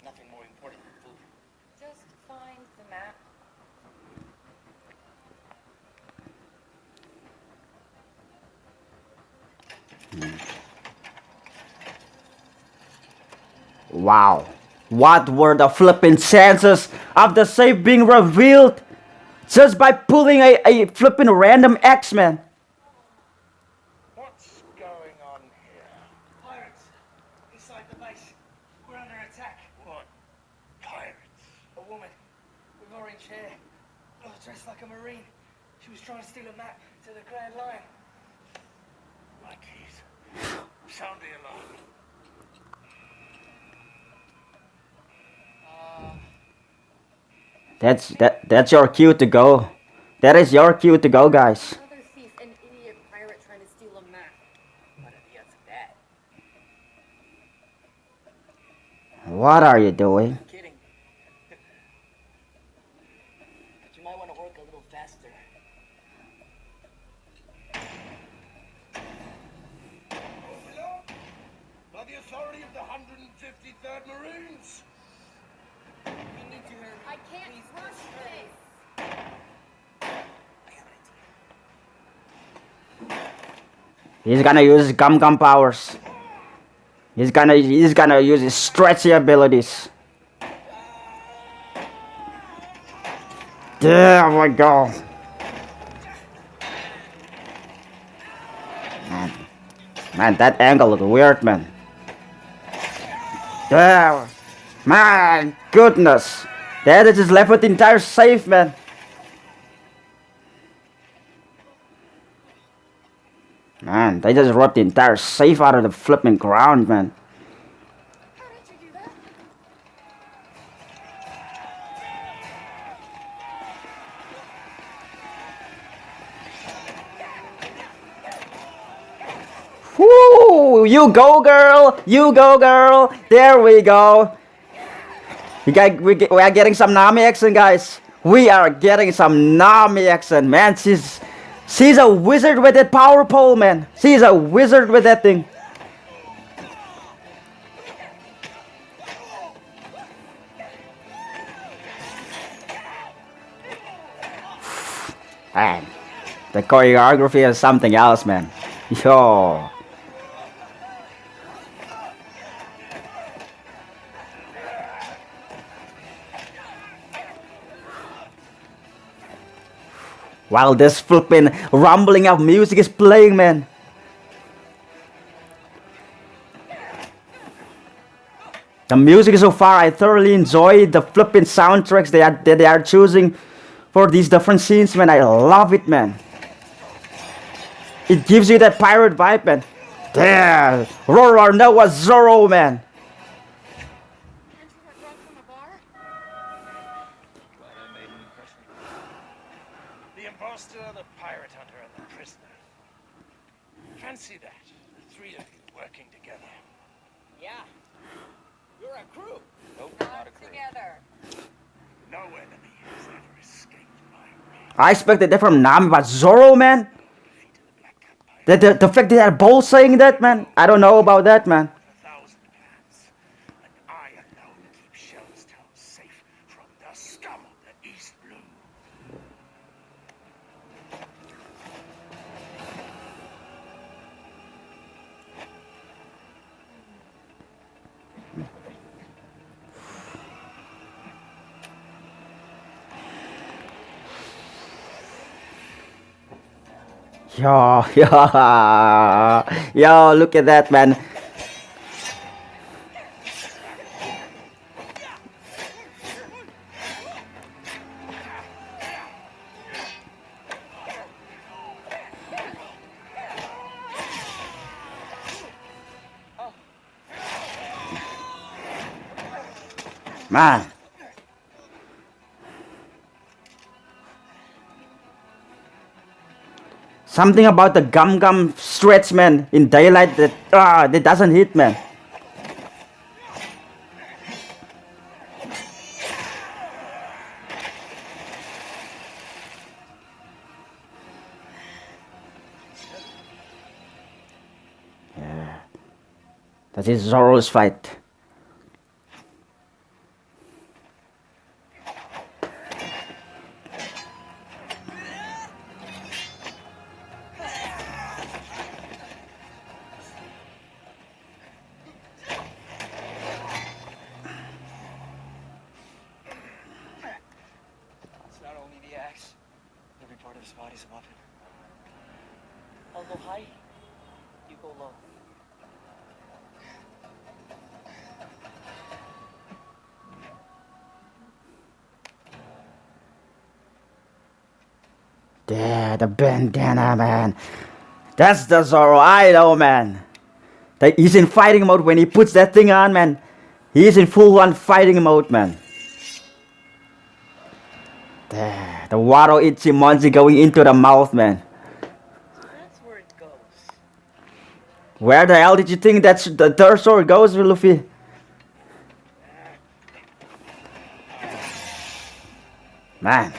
Nothing more important than food. Just find the map. Wow. What were the flipping chances of the safe being revealed just by pulling a flipping random X-Men? What's going on here? Pirates. Inside the base. We're under attack. What? Pirates? A woman with orange hair. Dressed like a marine. She was trying to steal a map to the Grand Line. My keys. Sound the alarm. That's your cue to go. That is your cue to go, guys. Another thief, an idiot pirate trying to steal a map. What are the odds of that? What are you doing? I'm kidding. But you might want to work a little faster. By the authority of the 153rd Marines. You need to hurry. I can't Please, rush hurry. this. I have an idea. He's gonna use Gum Gum powers. He's gonna use his stretchy abilities. There we go. Man, that angle look weird, man. There. My goodness. That is just left with the entire safe, man. Man, they just ripped the entire safe out of the flipping ground, man. How did you do that? Woo! You go, girl! You go, girl! There we go. We are getting some Nami action, guys. We are getting some Nami action, man. She's a wizard with that power pole, man. She's a wizard with that thing. Man, the choreography is something else, man. Yo. While this flipping rumbling of music is playing, man. The music so far, I thoroughly enjoy the flipping soundtracks that they are choosing for these different scenes, man. I love it, man. It gives you that pirate vibe, man. There, Roro Noah Zoro, man. Aren't you that drunk from a bar? Glad I made an impression. The imposter, the pirate hunter, and the prisoner. Fancy that. The three of you working together. Yeah. You're a crew. Nope, Not not a crew. together. No enemy has ever escaped my wrath. I expected that from Nami, but Zoro, man. Defeated the Black Cat Pirate The fact that they're both saying that, man. I don't know about that, man. with 1,000 hands. And I alone keep Shellstown safe from the scum of the East Blue. Yo, yo, look at that, man. Man. Something about the gum stretch, man, in daylight that doesn't hit, man. Yeah. That is Zoro's fight. It's not only the axe. Every part of his body's a weapon. I'll go high. You go low. Yeah, the bandana, man. That's the Zoro I know, man. He's in fighting mode when he puts that thing on, man. He's in full-on fighting mode, man. There, the Wado Ichimonji going into the mouth, man. That's where it goes. Where the hell did you think that's the third sword goes, Luffy? Man.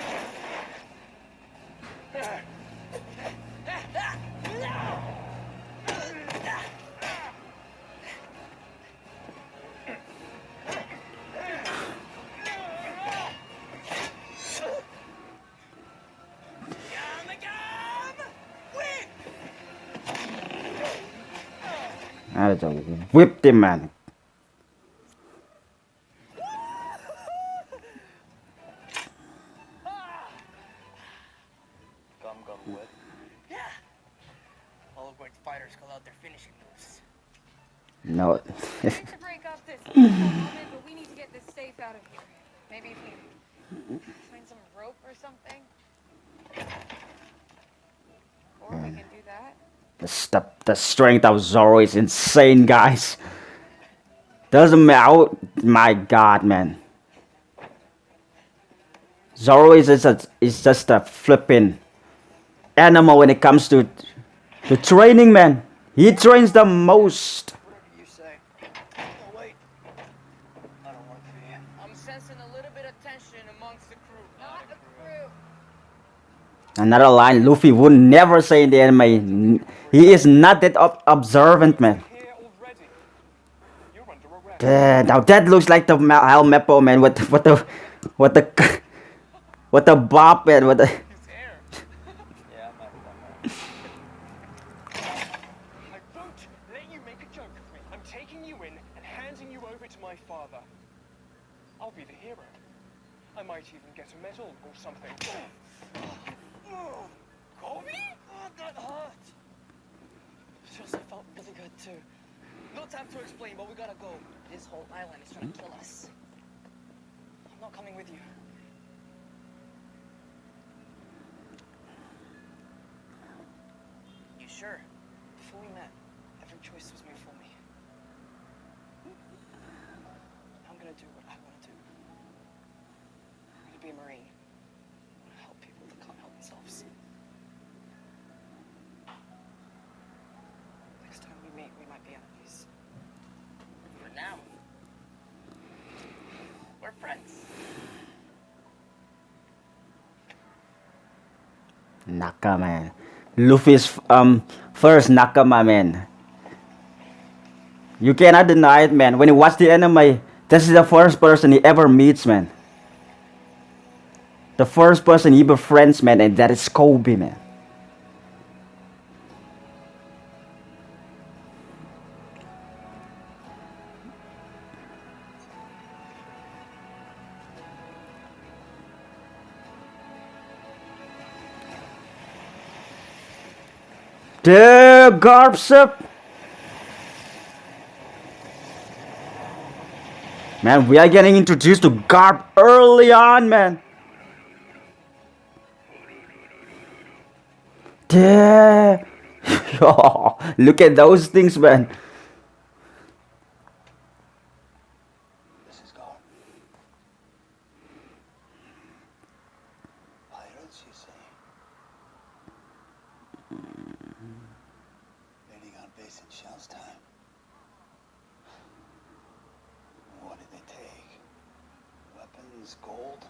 That is a whipped him, man. Gum whip. Yeah. All of white fighters call out their finishing moves. No. Hate to break up this peaceful moment, but we need to get this safe out of here. Maybe if we find some rope or something. Or we can do that. The strength of Zoro is insane, guys. Doesn't matter. Oh, my God, man. Zoro is just a flipping animal when it comes to training, man. He trains the most. Whatever you say. Oh, wait. I don't work for you. I'm sensing a little bit of tension amongst the crew. Not a crew. Another line Luffy would never say in the anime. He is not that observant, man. Here already. You're under arrest. Now that looks like the Helmeppo, man. What the bop, man. What the. His hair. Yeah, I might have done that. I won't let you make a joke of me. I'm taking you in and handing you over to my father. I'll be the hero. I might even get a medal or something. Kobe? Oh, that hurt. Just felt really good too. No time to explain, but we gotta go. This whole island is trying to kill us. I'm not coming with you. You sure? Before we met, every choice was made for me. I'm gonna do what I want to do. I'm gonna be a Marine. I'm gonna help people that can't help themselves. Next time we meet, we might be enemies. For now. Naka, man. Luffy's first Nakama, man. You cannot deny it, man. When you watch the anime, this is the first person he ever meets, man. The first person he befriends, man, and that is Kobe, man. The Garps up. Man, we are getting introduced to Garp early on, man. Yeah. Yo, look at those things, man. This is Garp. Pirates, you say? Raiding our base in Shellstown. What did they take? Weapons, gold?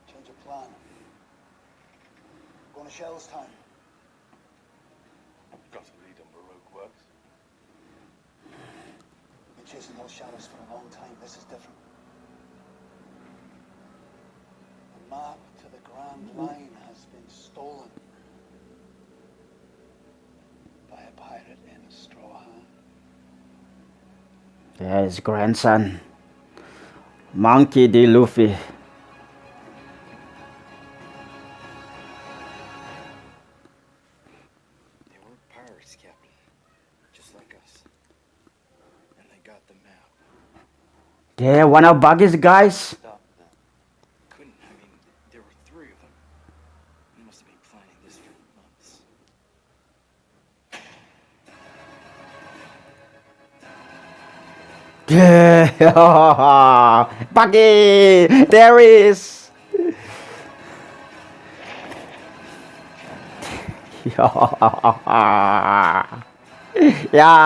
Change of plan. Going to Shellstown. Got to lead on Baroque works. Been chasing those shadows for a long time. This is different. The map to the Grand Line has been stolen by a pirate in a straw hat. Yeah, his grandson. Monkey D. Luffy. They were pirates, Captain. Just like us. And they got the map. Yeah, one of Buggy's guys. Stop them. Couldn't. I mean, there were 3 of them. They must have been planning this for months. Yeah, Buggy, there he is. Yeah.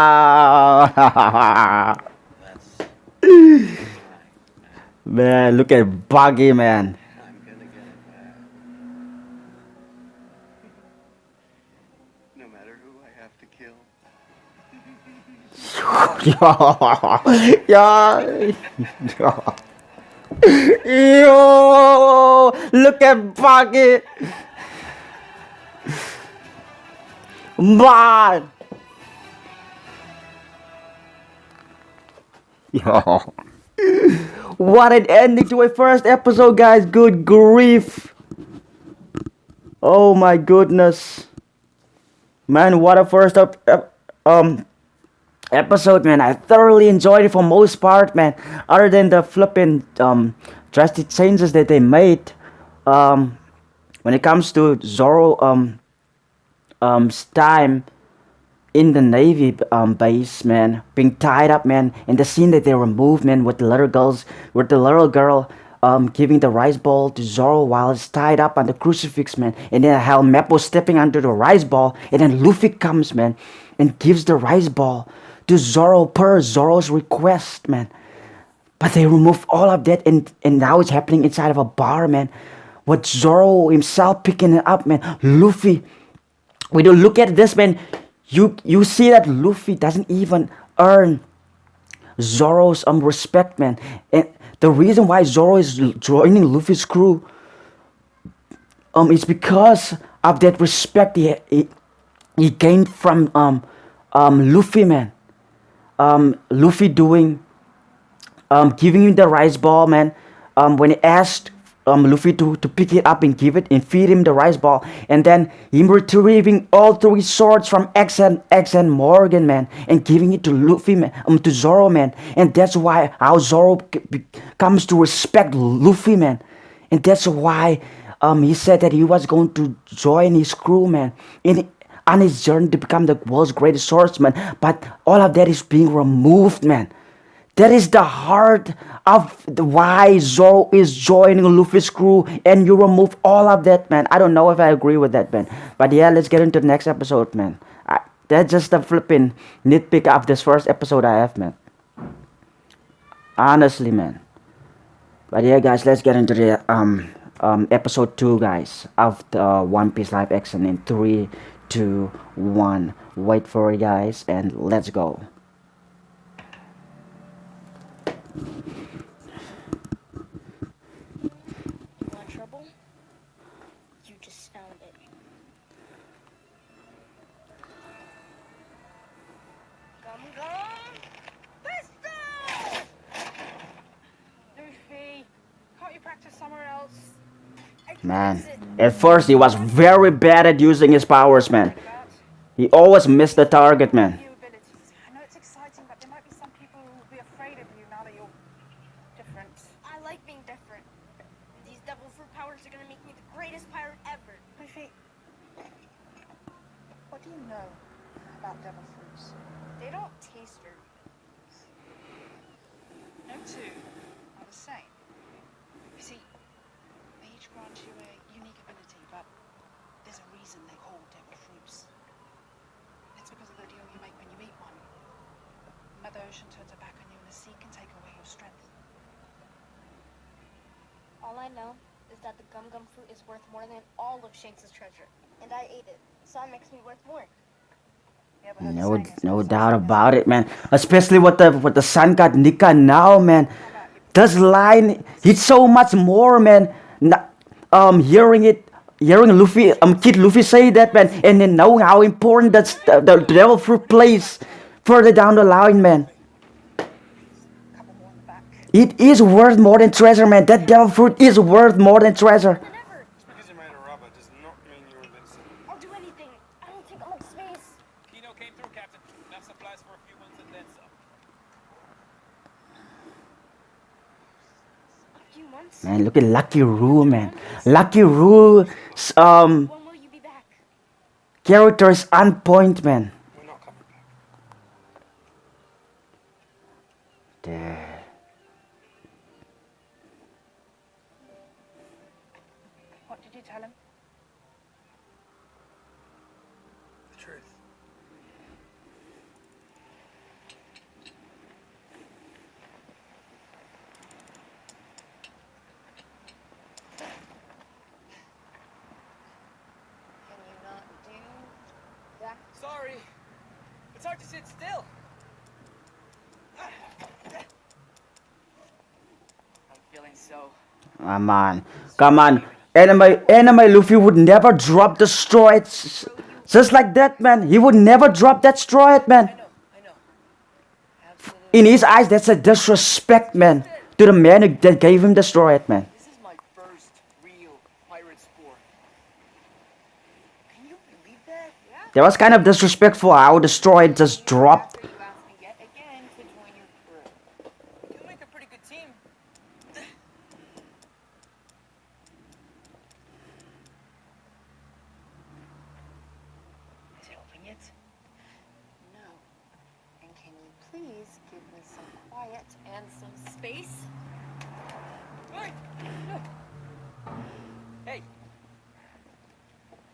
That's Man, look at Buggy, man. I'm gonna get it back. No matter who I have to kill. Yeah. Yo, look at Buggy. Man. Yo. What an ending to a first episode, guys. Good grief. Oh my goodness. Man, what a first episode, man. I thoroughly enjoyed it for most part, man. Other than the flipping drastic changes that they made. When it comes to Zoro time in the Navy base, man, being tied up, man, and the scene that they removed, man, with the little girl giving the rice ball to Zoro while it's tied up on the crucifix, man, and then how Mappo stepping under the rice ball, and then Luffy comes, man, and gives the rice ball to Zoro per Zoro's request, man. But they removed all of that, and now it's happening inside of a bar, man, with Zoro himself picking it up, man. Luffy, when you look at this, man, you see that Luffy doesn't even earn Zoro's respect, man. And the reason why Zoro is joining Luffy's crew is because of that respect he gained from Luffy, man. Luffy giving him the rice ball, man. When he asked Luffy to pick it up and give it and feed him the rice ball, and then him retrieving all 3 swords from X and Morgan, man, and giving it to Luffy, man, to Zoro, man, and that's why how Zoro comes to respect Luffy, man, and that's why he said that he was going to join his crew, man, on his journey to become the world's greatest swordsman. But all of that is being removed, man. That is the heart of why Zoro is joining Luffy's crew, and you remove all of that, man. I don't know if I agree with that, man. But yeah, let's get into the next episode, man. That's just a flipping nitpick of this first episode I have, man. Honestly, man. But yeah, guys, let's get into the episode 2, guys, of the One Piece live action in 3, 2, 1. Wait for it, guys, and let's go. You want trouble? You just found it. Gum gum! Pistol! Luffy, can't you practice somewhere else? Man, at first he was very bad at using his powers, man. He always missed the target, man. New abilities. I know it's exciting, but there might be some people who will be afraid of you now that you're different. I like being different. These devil fruit powers are gonna make me the greatest pirate ever. Luffy, what do you know about devil fruits? They don't taste very No two are the same. You see, they each grant you a unique ability, but there's a reason they're called devil fruits. It's because of the deal you make when you eat one. Mother Ocean turns her back on you and the sea can take away your strength. All I know is that the gum gum fruit is worth more than all of Shanks' treasure. And I ate it, so it makes me worth more. You ever heard the No, saying, it's no not doubt such a about it, man. Especially with the sun god Nika now, man. This line hits so much more, man. Hearing Luffy, Kid Luffy say that, man, and then knowing how important that's the devil fruit plays further down the line, man. couple more in the back. It is worth more than treasure, man. That devil fruit is worth more than treasure. Than ever. Just because you're made of rubber does not mean you're invincible. I'll do anything. I don't take up much space. Kino came through, Captain. Enough supplies for a few months and then some. A few months? Man, look at Lucky Roo, man. Lucky Roo's When will you be back? character is on point, man. We're not coming back. Dude. What did you tell him? The truth. Can you not do that? Sorry. It's hard to sit still. I'm feeling so. Come on. Anime Luffy would never drop the straw. It's just like that, man. He would never drop that straw, man. I know. Absolutely. In his eyes, that's a disrespect, man, to the man that gave him the straw, man. This is my first real pirate sport. Can you believe that? Yeah. That was kind of disrespectful how the straw just dropped. After you ask me yet again to join your crew. You make a pretty good team. Is helping it? No. And can you please give me some quiet and some space? Hey! Hey!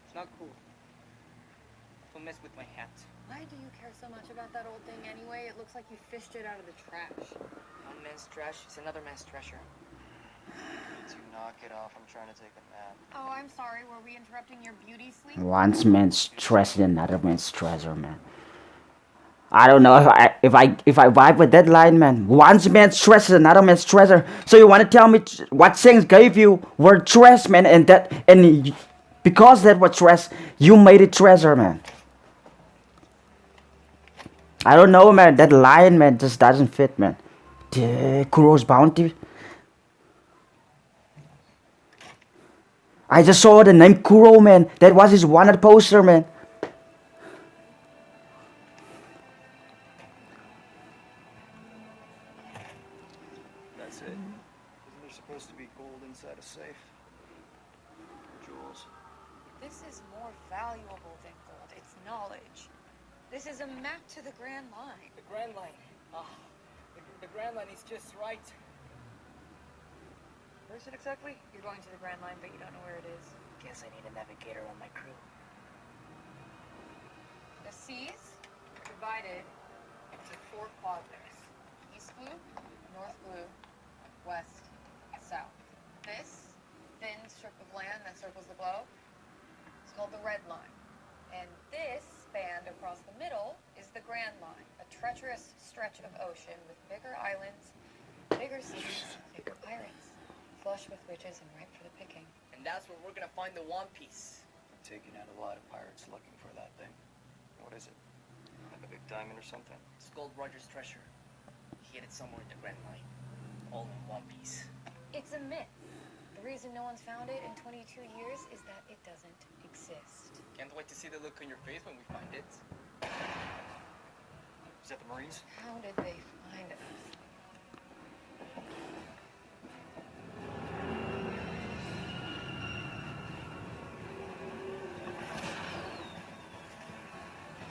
It's not cool. Don't mess with my hat. Why do you care so much about that old thing anyway? It looks like you fished it out of the trash. One man's trash is another man's treasure. To knock it off, I'm trying to take a nap. Oh, I'm sorry. Were we interrupting your beauty sleep? One man's treasure, another man's treasure, man. I don't know if I vibe with that line, man. One man's treasure, another man's treasure. So you want to tell me what things gave you were trash, man, and because that was trash, you made it treasure, man. I don't know, man. That line, man, just doesn't fit, man. Kuro's bounty. I just saw the name Kuro, man. That was his wanted poster, man. That's it. Isn't there supposed to be gold inside a safe? Jules. This is more valuable than gold. It's knowledge. This is a map to the Grand Line. The Grand Line. Ah, The Grand Line is just right. Where is it exactly? You're going to the Grand Line, but you don't know where it is. Guess I need a navigator on my crew. The seas are divided into 4 quadrants. East blue, north blue, west, south. This thin strip of land that circles the globe is called the Red Line. And this band across the middle is the Grand Line, a treacherous stretch of ocean with bigger islands, bigger seas, bigger pirates, flush with witches and ripe for the picking. And that's where we're gonna find the One Piece. I'm taking out a lot of pirates looking for that thing. What is it? Like a big diamond or something? It's Gold Roger's treasure. He hid it somewhere in the Grand Line. All in one piece. It's a myth. The reason no one's found it in 22 years is that it doesn't exist. Can't wait to see the look on your face when we find it. Is that the Marines? How did they find us?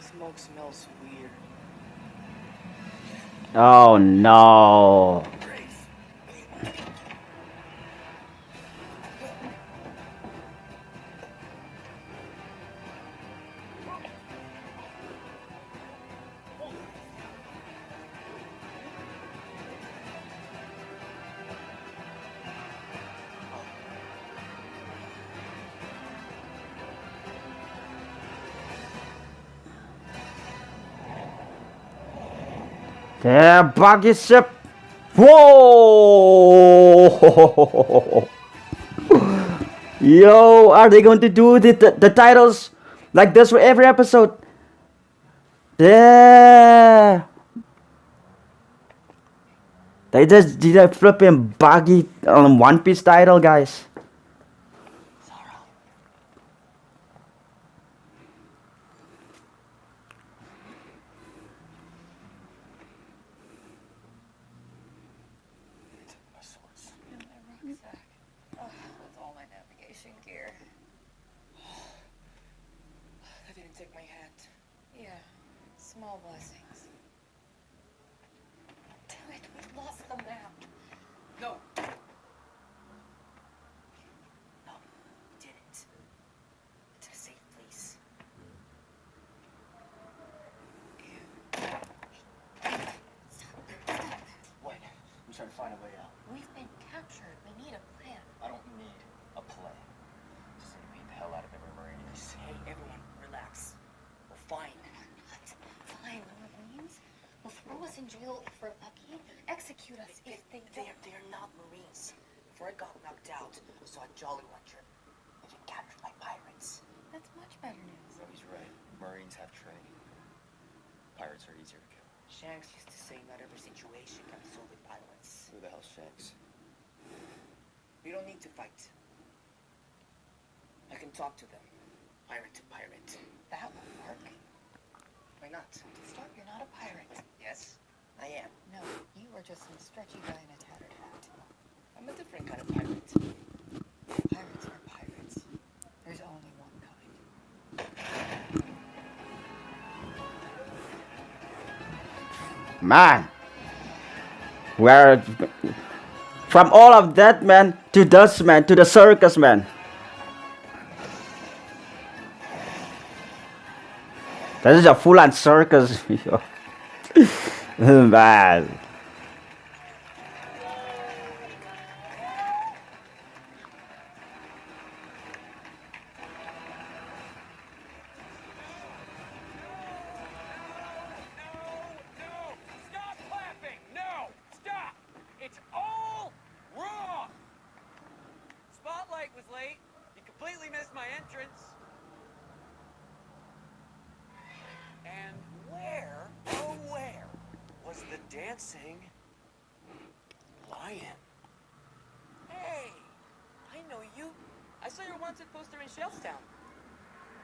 Smoke smells weird. Oh no. There, buggy ship. Whoa! Yo, are they going to do the titles like this for every episode? Yeah. They just did a flipping buggy on One Piece title, guys. With all my navigation gear. I didn't take my hat. Yeah, small blessings. Damn it, we lost the map. No. No, we didn't. It's a safe place. What? I'm trying to find a way out. We've been captured. We need a plan. I don't need a plan. Just need to beat the hell out of every Marine in this. Hey, everyone, relax. We're fine. What? Fine, Marines? Will throw us in jail if we're lucky, execute us if they don't. They're not Marines. Before I got knocked out, I saw a Jolly Rancher. They've been captured by pirates. That's much better news. So he's right. Marines have training. Pirates are easier to kill. Shanks used to say not every situation can be solved with violence. Who the hell's Shanks? We don't need to fight. I can talk to them. Pirate to pirate. That won't work. Why not? To start, you're not a pirate. Yes, I am. No, you are just some stretchy guy in a tattered hat. I'm a different kind of pirate. Pirates are pirates. There's only one kind. Man, where from all of that, man, to dust, man, to the circus, man. This is a full-on circus. Man. No! Stop clapping! No! Stop! It's all wrong! Spotlight was late. You completely missed my entrance. And where, oh where, was the dancing lion? Hey! I know you. I saw your wanted poster in Shellstown.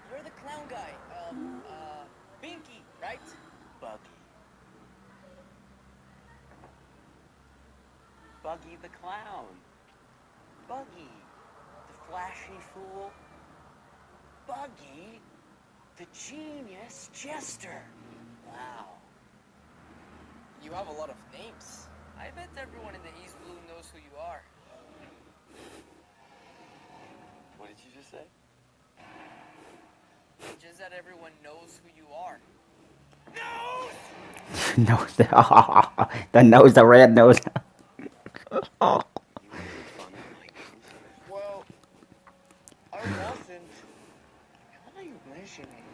You're the clown guy. Binky, right? Buggy. Buggy the clown. Buggy, the flashy fool. Buggy, the genius jester. Wow. You have a lot of names. I bet everyone in the East Blue knows who you are. What did you just say? Just that everyone knows who you are. Nose. The nose, the red nose. You making fun of my nose? Well, I wasn't. What are you mentioning?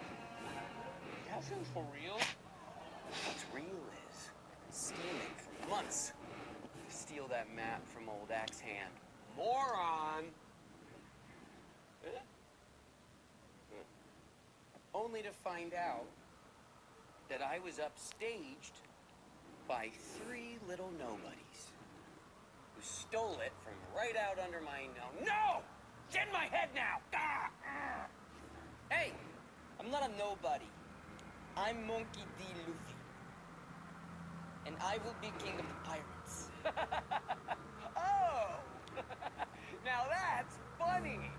That sounds for real. What's real is scheming for months to steal that map from old Axe Hand. Moron! Only to find out that I was upstaged by 3 little nobodies who stole it from right out under my nose. No! Get in my head now! Hey, I'm not a nobody. I'm Monkey D. Luffy. And I will be king of the pirates. Oh! Now that's funny!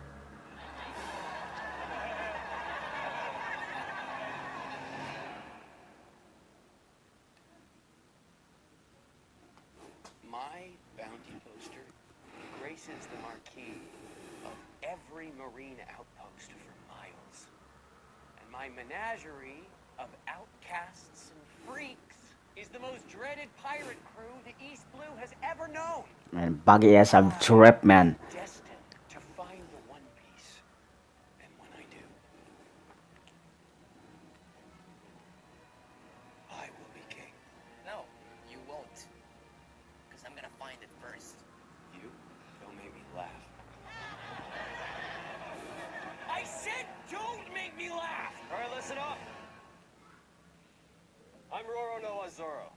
My bounty poster graces the marquee of every marine outpost for miles. And my menagerie of outcasts and freaks is the most dreaded pirate crew the East Blue has ever known. Man, buggy ass I'm trip, man. Destined to find the One Piece. And when I do, I will be king. No, you won't. Because I'm gonna find it first. You don't make me laugh. I said don't make me laugh! All right, listen up. I'm Roro no Azoro.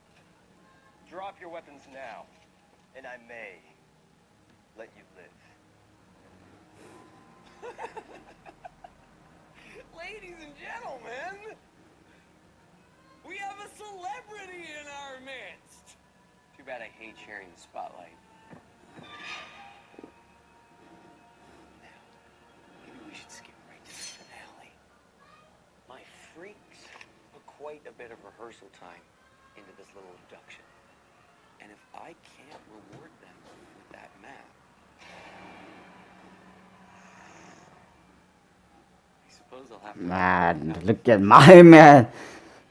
Drop your weapons now, and I may let you live. Ladies and gentlemen, we have a celebrity in our midst. Too bad I hate sharing the spotlight. Now, maybe we should skip right to the finale. My freaks put quite a bit of rehearsal time into this little abduction. And if I can't reward them with that map, I suppose I'll have to... Man, look at my man.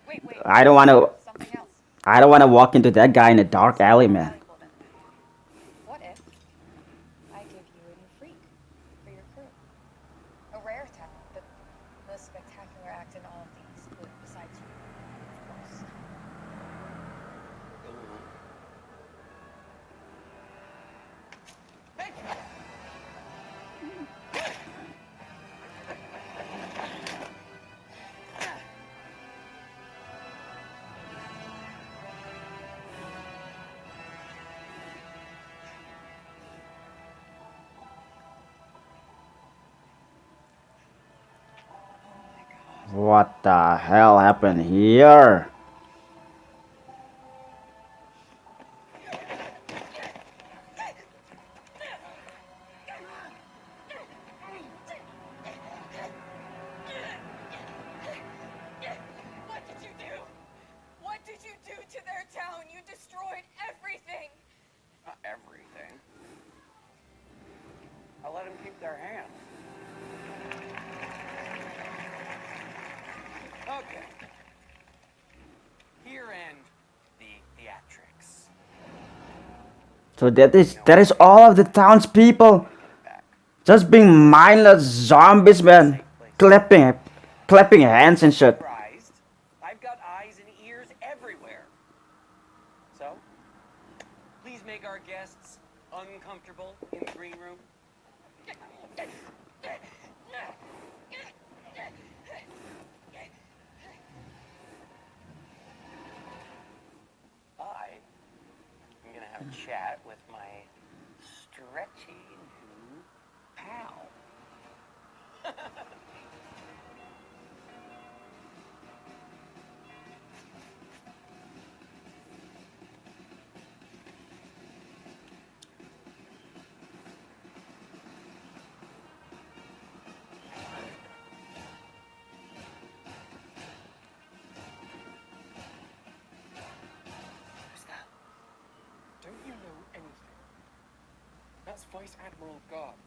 Wait, wait. I don't want to. Something else. I don't want to walk into that guy in a dark alley, man. Valuable then. What if I give you a new freak for your crew? A rare talent, the most spectacular act in all of these, besides you, of course. Go on. What the hell happened here? What did you do? What did you do to their town? You destroyed everything. Not everything. I let them keep their hands. Okay. Here end the theatrics. So that is all of the townspeople just being mindless zombies, man, clapping hands and shit. Surprised. I've got eyes and ears everywhere. So, please make our guests uncomfortable in the green room. I'm gonna have a chat with my stretchy new pal. Who's that? Don't Vice Admiral Guard,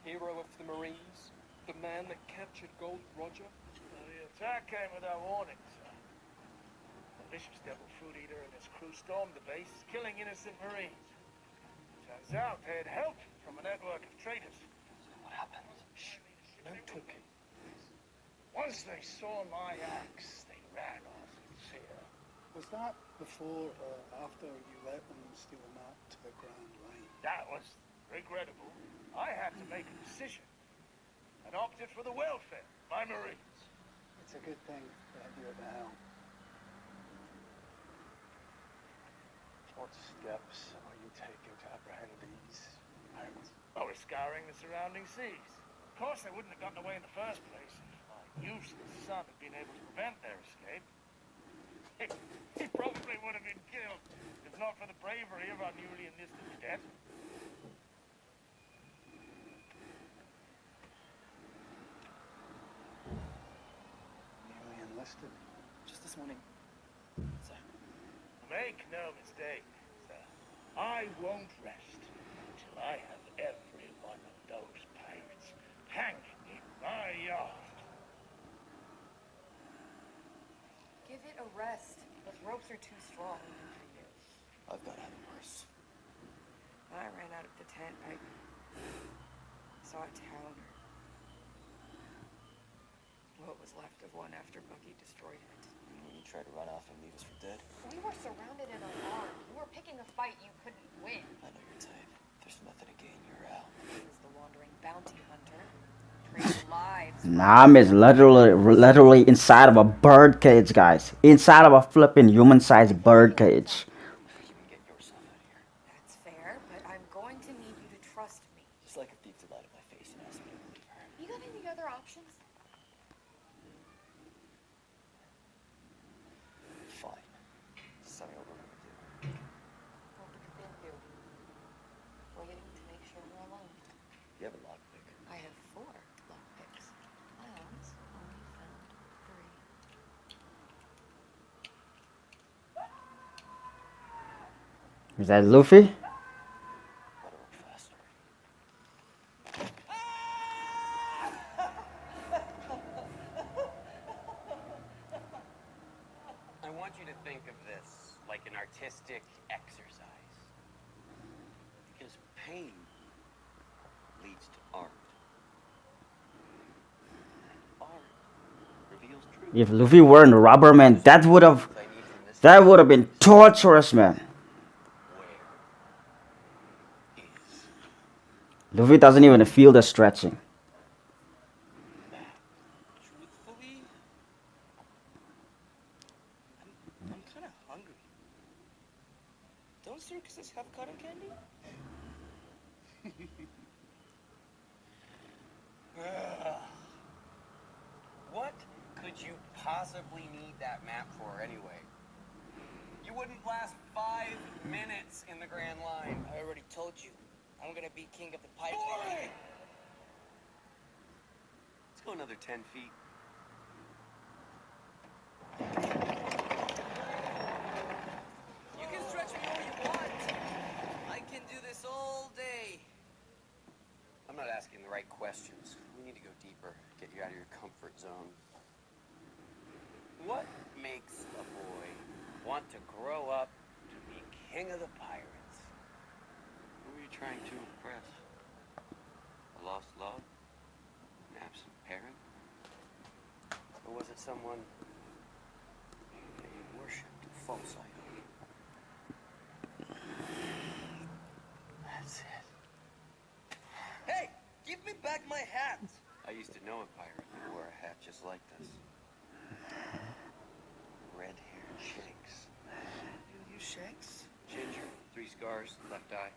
hero of the Marines, the man that captured Gold Roger. Well, the attack came without warning, sir. The vicious devil food eater and his crew stormed the base, killing innocent Marines. Turns out they had help from a network of traitors. What happened? Shh, no talking. Once they saw my axe, they ran off in fear. Was that before or after you let them steal a map to the Grand Line? That was regrettable. I had to make a decision and opted for the welfare of my Marines. It's a good thing that you're at the helm. What steps are you taking to apprehend these pirates? I was scouring the surrounding seas. Of course, they wouldn't have gotten away in the first place if my useless son had been able to prevent their escape. He probably would have been killed if not for the bravery of our newly enlisted cadet. Newly enlisted. Just this morning. Sir. Make no mistake, sir. I won't rest until I have every one of those pirates hanging in my yard. Give it a rest. Those ropes are too strong. I've got it worse. I ran out of the tent. I saw a town. What was left of one after Bucky destroyed it. You tried to run off and leave us for dead. We were surrounded and alarmed. You were picking a fight you couldn't win. I know your type. There's nothing to gain, you're out. He was the wandering bounty hunter. Traded lives. Nam is literally inside of a bird cage, guys. Inside of a flipping human-sized bird cage. You can get yourself out of here. That's fair, but I'm going to need you to trust me. Just like a thief to lie to my face and ask me to believe her. You got any other options? Fine. Just tell me what we're gonna do. What we could then do? Waiting to make sure we're alone. You have a lockpick. I have 4 lockpicks. Miles only found 3. Is that Luffy? Gotta work faster. I want you to think of this like an artistic exercise. Because pain leads to art. Art reveals truth. If Luffy weren't a rubber man, that would have been torturous, man. Where is Luffy doesn't even feel the stretching. Truthfully, I'm kind of hungry. Don't circuses have cotton candy? What could you possibly need that map for anyway? You wouldn't last 5 minutes in the Grand Line. I already told you. I'm gonna be king of the pirates. Boy! Let's go another 10 feet. You can stretch me all you want. I can do this all day. I'm not asking the right questions. We need to go deeper, get you out of your comfort zone. What makes a boy want to grow up to be king of the pirates? Who are you trying to impress? A lost love? An absent parent? Or was it someone that you worshipped a false idol? That's it. Hey, give me back my hat. I used to know a pirate who wore a hat just like this. Red-haired Shanks. You Shanks? Ginger, 3 scars, left eye.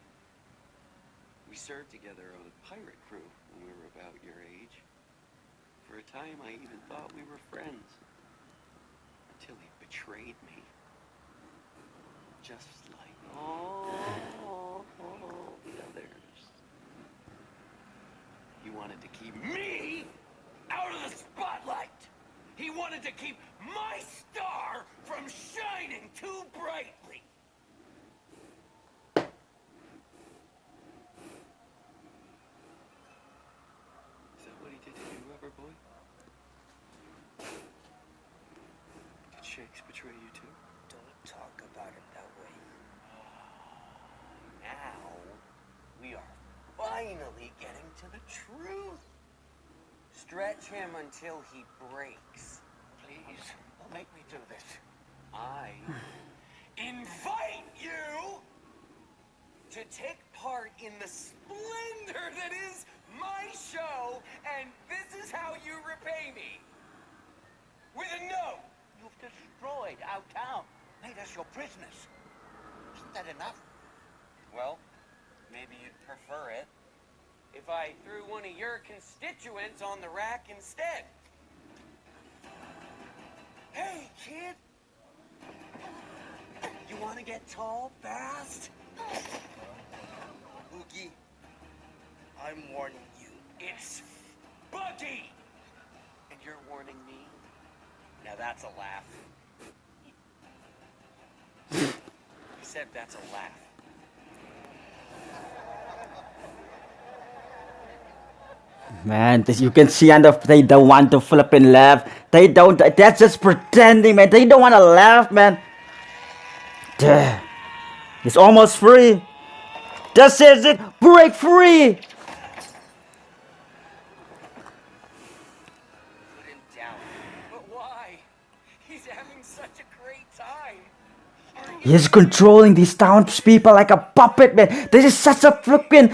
We served together on a pirate crew when we were about your age. For a time, I even thought we were friends. Until he betrayed me. Just like all the others. He wanted to keep me out of the spotlight. He wanted to keep my star from shining too brightly. Shakes betray you too? Don't talk about it that way. Now, we are finally getting to the truth. Stretch him until he breaks. Please, don't make me do this. I invite you to take part in the splendor that is my show, and this is how you repay me. With a note. You've destroyed our town, made us your prisoners. Isn't that enough? Well, maybe you'd prefer it if I threw one of your constituents on the rack instead. Hey, kid! You want to get tall fast? Boogie, I'm warning you. It's Buggy! And you're warning me? Now that's a laugh. He said that's a laugh. Man, this, you can see on the they don't want to flip and laugh. They don't. That's just pretending, man. They don't want to laugh, man. Duh. It's almost free. This is it. Break free. Put him down. But why? He's having such a great time. He's controlling these townspeople like a puppet, man. This is such a flipping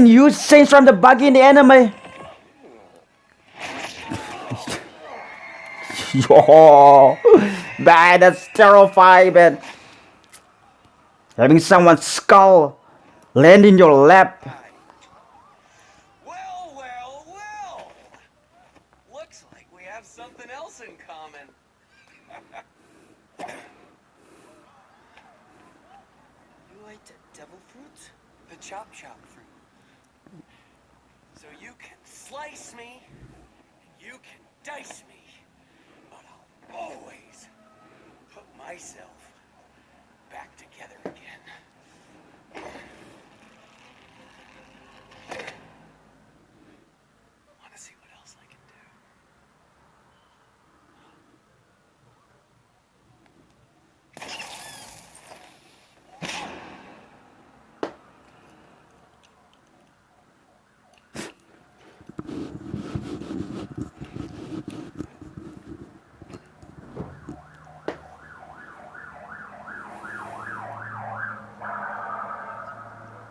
huge change from the Buggy in the anime. Yo, man, that's terrifying, man. Having someone's skull land in your lap. Well, well, well. Looks like we have something else in common. You like the devil fruit? The chop fruit. So you can slice me, and you can dice me, but I'll always put myself back together again. Want to see what else I can do?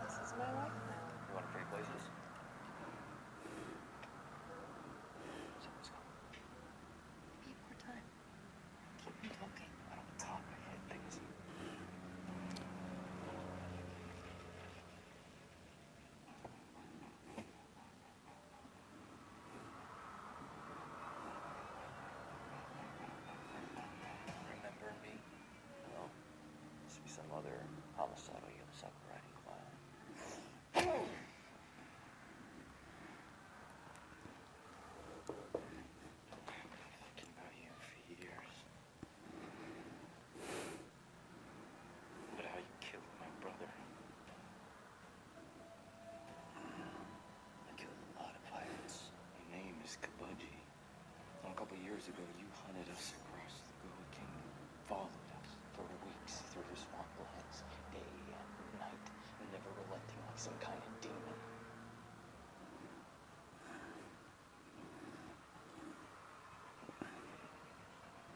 This is my life now. You want to trade places? Someone's coming. Need more time. Keep me talking. I don't talk, I hit things. Remember me? No. Must be some other homicidal Yosaku riding clown. Thinking about you for years. But how you killed my brother. I killed a lot of pirates. My name is Kabuji. A couple years ago, you hunted us across the Goa Kingdom, followed us for weeks through the swamplands, day and night, never relenting like some kind of demon.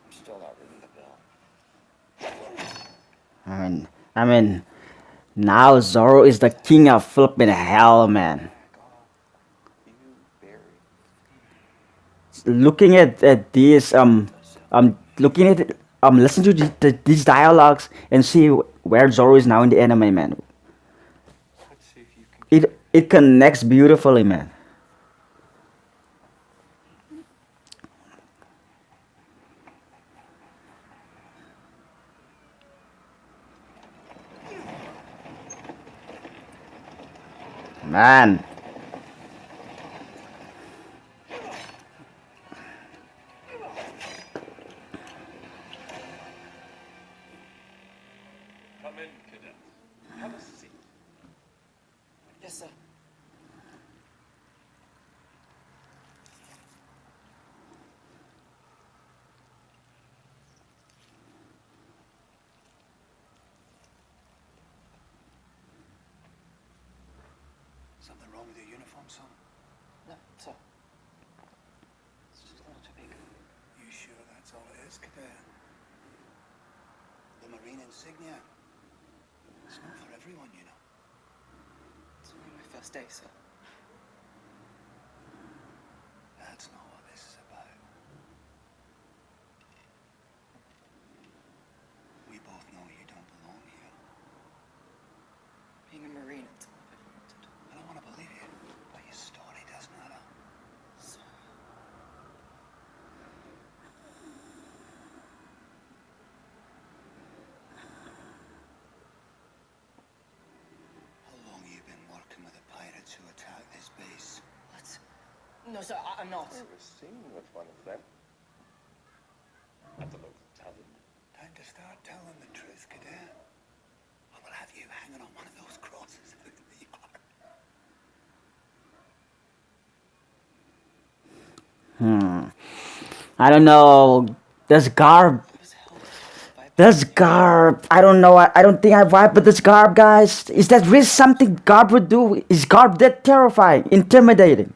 I'm still not ringing the bell. I mean, now Zoro is the king of flipping hell, man. You buried. Looking at this, looking at listen to these dialogues and see where Zoro is now in the anime, man. Let's see if you can. It connects beautifully, man. Man. Come in, cadet. Have a seat. Yes, sir. wrong with your uniform, son? No, sir. It's just a little too big. You sure that's all it is, Cadet? The Marine insignia. It's not for everyone, you know. It's only my first day, sir. That's not what this is about. We both know you don't belong here. Being a Marine, it's all I've ever wanted. I don't want to believe you, but your story does matter. Sir. How long have you been working with the pirates who attacked this base? What? No, sir, I'm not. I was seen with one of them. At the local tavern. Time to start telling the truth, Cadet. I will have you hanging on one of those crosses out in the yard. I don't know. This Garb. This Garb. I don't know. I don't think I vibe with this Garb, guys. Is that really something Garb would do? Is Garb that terrifying, intimidating?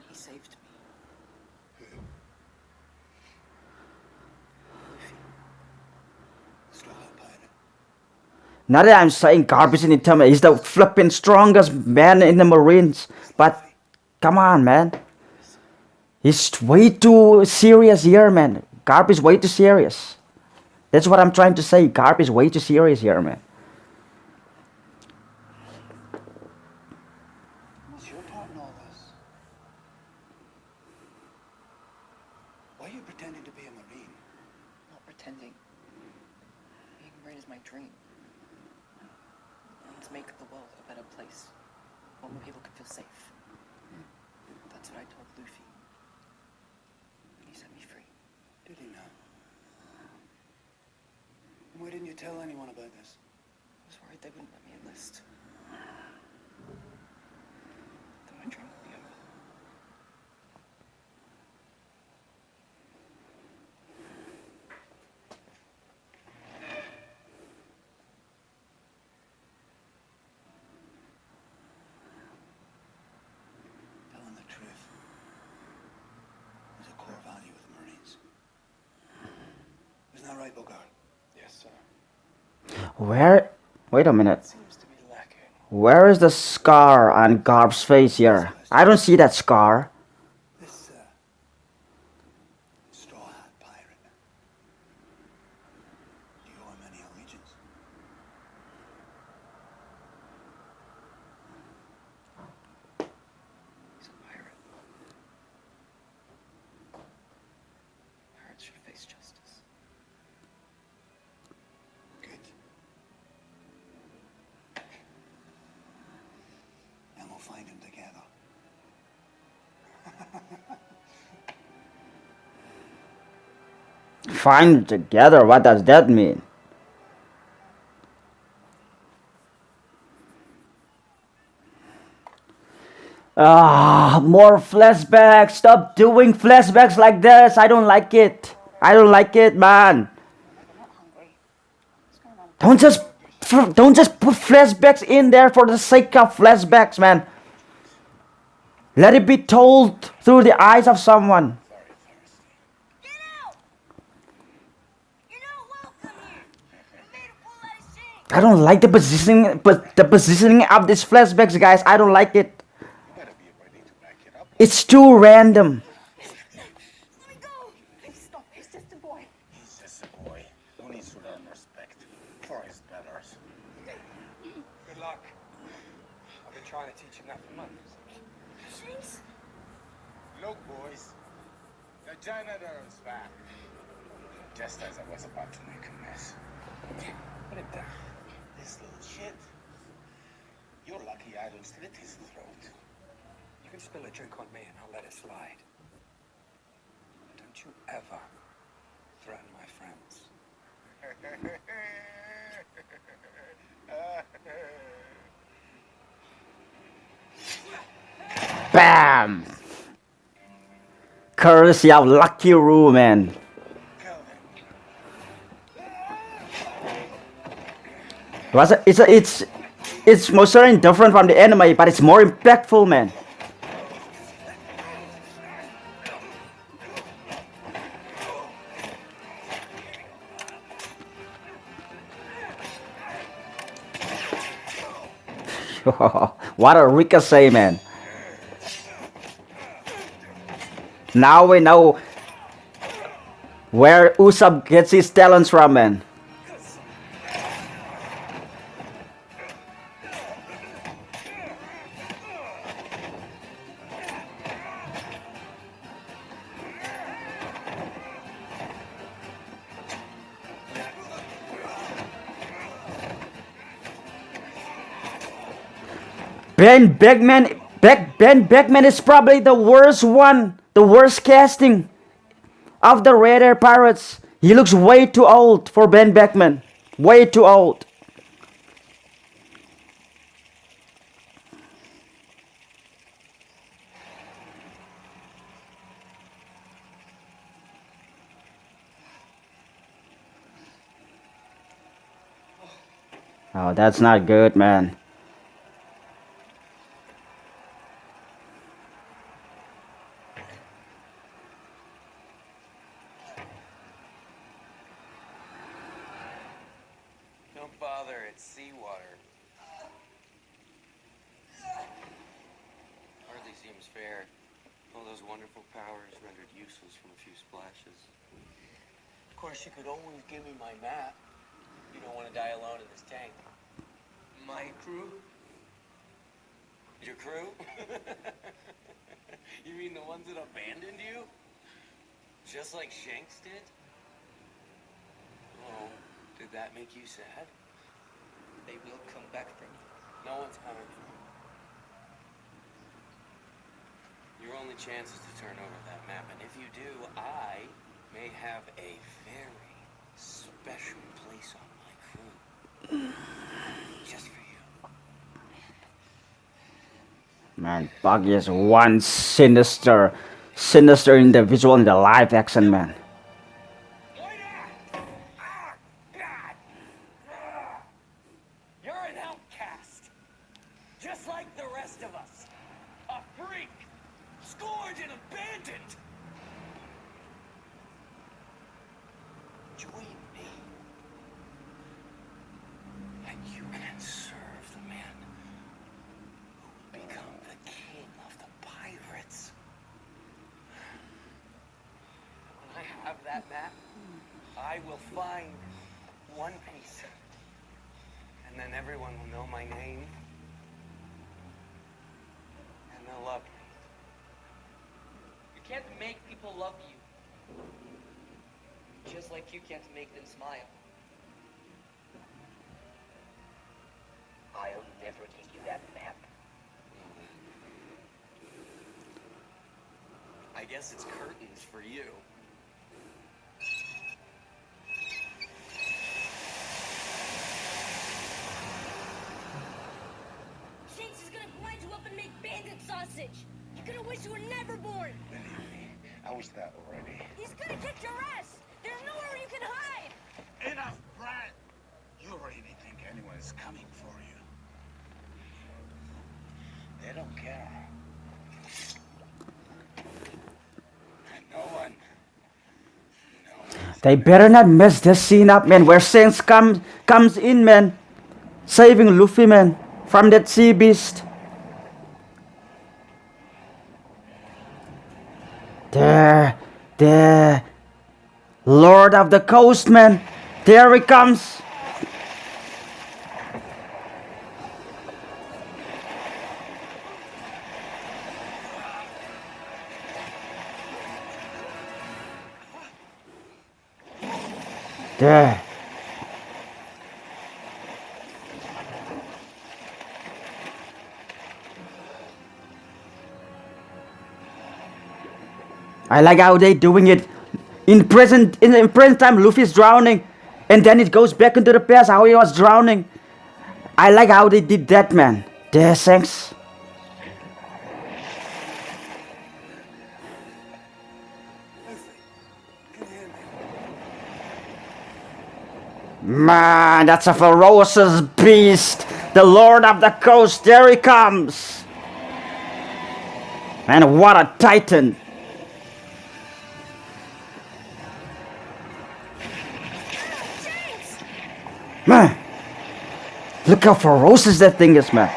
He saved me. Straw-hat pirate. Not that I'm saying Garb is an intimidating. He's the flipping strongest man in the Marines. But come on, man. He's way too serious here, man. Garb is way too serious. That's what I'm trying to say. Garb is way too serious here, man. What's your part in all this? Why are you pretending to be a Marine? Not pretending. Being a Marine is my dream. I want to make the world a better place. One where people can feel safe. That's what I told Luffy. And he set me free. Did he now? And why didn't you tell anyone about this? I was worried they wouldn't let me enlist. Then my dream would be over. Telling the truth is a core value of the Marines. Isn't that right, Bogart? Yes, sir. Where? Wait a minute. Seems to be lacking. Where is the scar on Garb's face here? I don't see that scar. This, straw-hat pirate. Do you owe him any allegiance? He's a pirate. Pirates should face justice. Good. And we'll find him together. Find together? What does that mean? More flashbacks. Stop doing flashbacks like this. I don't like it. I don't like it, man. Don't just put flashbacks in there for the sake of flashbacks, man. Let it be told through the eyes of someone. Get out! You're not welcome here. You made a fool out of Shane. I don't like the positioning of these flashbacks, guys. I don't like it. You better be ready to back it up. It's too random. Let me go. Stop, he's just a boy. He's just a boy who needs to learn respect for his betters. Good luck. I've been trying to teach him that for months. Jinx. Look, boys. The janitor is back. Just as I was about to make a mess. Put it down. This little shit. You're lucky I don't slit his throat. You can spill a drink on me and I'll let it slide. Don't you ever threaten my friends. Bam! Courtesy of Lucky Roo, man. It's It's most certainly different from the anime, but it's more impactful, man. What a ricochet, man. Now we know where Usopp gets his talents from, man. Ben Beckman is probably the worst one, the worst casting of the Red Air Pirates. He looks way too old for Ben Beckman. Way too old. Oh, that's not good, man. Don't bother, it's seawater. Hardly seems fair. All those wonderful powers rendered useless from a few splashes. Of course, you could always give me my map. You don't want to die alone in this tank. My crew? Your crew? You mean the ones that abandoned you? Just like Shanks did? Oh, did that make you sad? They will come back from you. No one's coming for you. Your only chance is to turn over that map, and if you do, I may have a very special place on my crew. Just for you. Man, Buggy is one sinister individual in the live action, man. You're an outcast, just like the rest of us. A freak, scourged and abandoned. Join me, and you can serve the man who will become the king of the pirates. When I have that map, I will find One Piece. And then everyone will know my name. And they'll love me. You can't make people love you. Just like you can't make them smile. I'll never give you that map. I guess it's curtains for you. Shanks is gonna grind you up and make bandit sausage. You're gonna wish you were never born. Believe me, I wish that already. He's gonna kick your ass. There's nowhere you can hide. Enough, Brad! You really think anyone is coming for you? They don't care. No one. They better not mess this scene up, man. Where Shanks comes in, man, saving Luffy, man, from that sea beast. There, Lord of the Coast, man. There he comes. There. I like how they doing it in present time. Luffy's drowning, and then it goes back into the past how he was drowning. I like how they did that, man. There, thanks. Man, that's a ferocious beast. The Lord of the Coast, there he comes. And what a titan. Man, look how ferocious that thing is, man.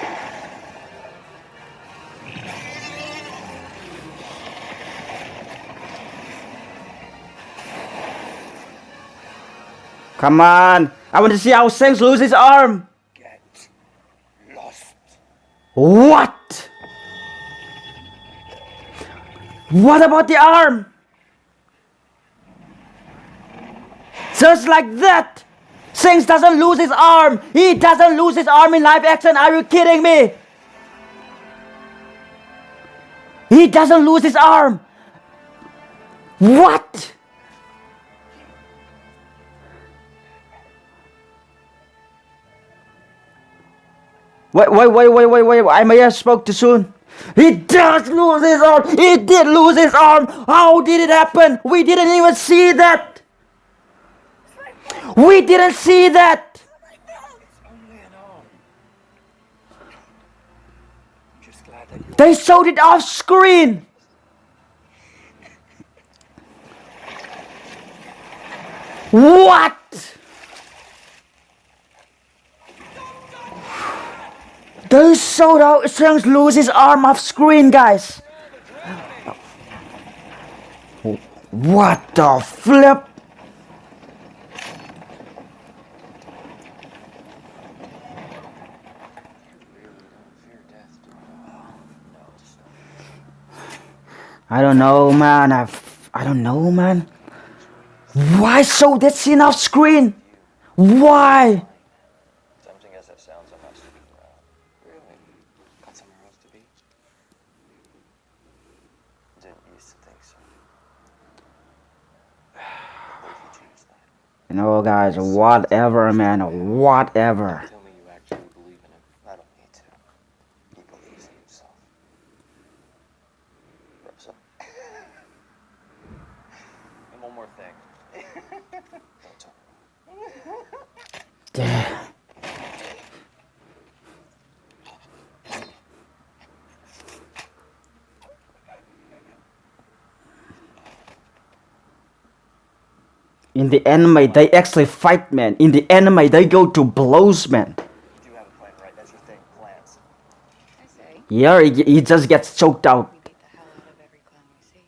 Come on. I want to see how Shanks lose his arm. Get lost. What? What about the arm? Just like that. Shanks doesn't lose his arm. He doesn't lose his arm in live action. Are you kidding me? He doesn't lose his arm. What? Wait. I may have spoke too soon. He does lose his arm. He did lose his arm. How did it happen? We didn't even see that. We didn't see that. They showed it off screen. What? They showed how Shanks lose his arm off screen, guys. What the flip? I don't know, man. I don't know, man. Why show that scene off screen? Why? Tempting as that sounds, I'm not sticking around. Really? Got somewhere else to be? Didn't used to think so. What if you choose that? You know, guys, whatever, man. Whatever. Tell me you actually believe in him. I don't need to. He believes in himself. Rosa. And one more thing. Don't talk. Yeah. In the anime, they actually fight, man. In the anime, they go to blows, man. You do have a plan, right? That's your thing. Plans. I say, Yeah, he just gets choked out. we beat the hell out of every clown we see.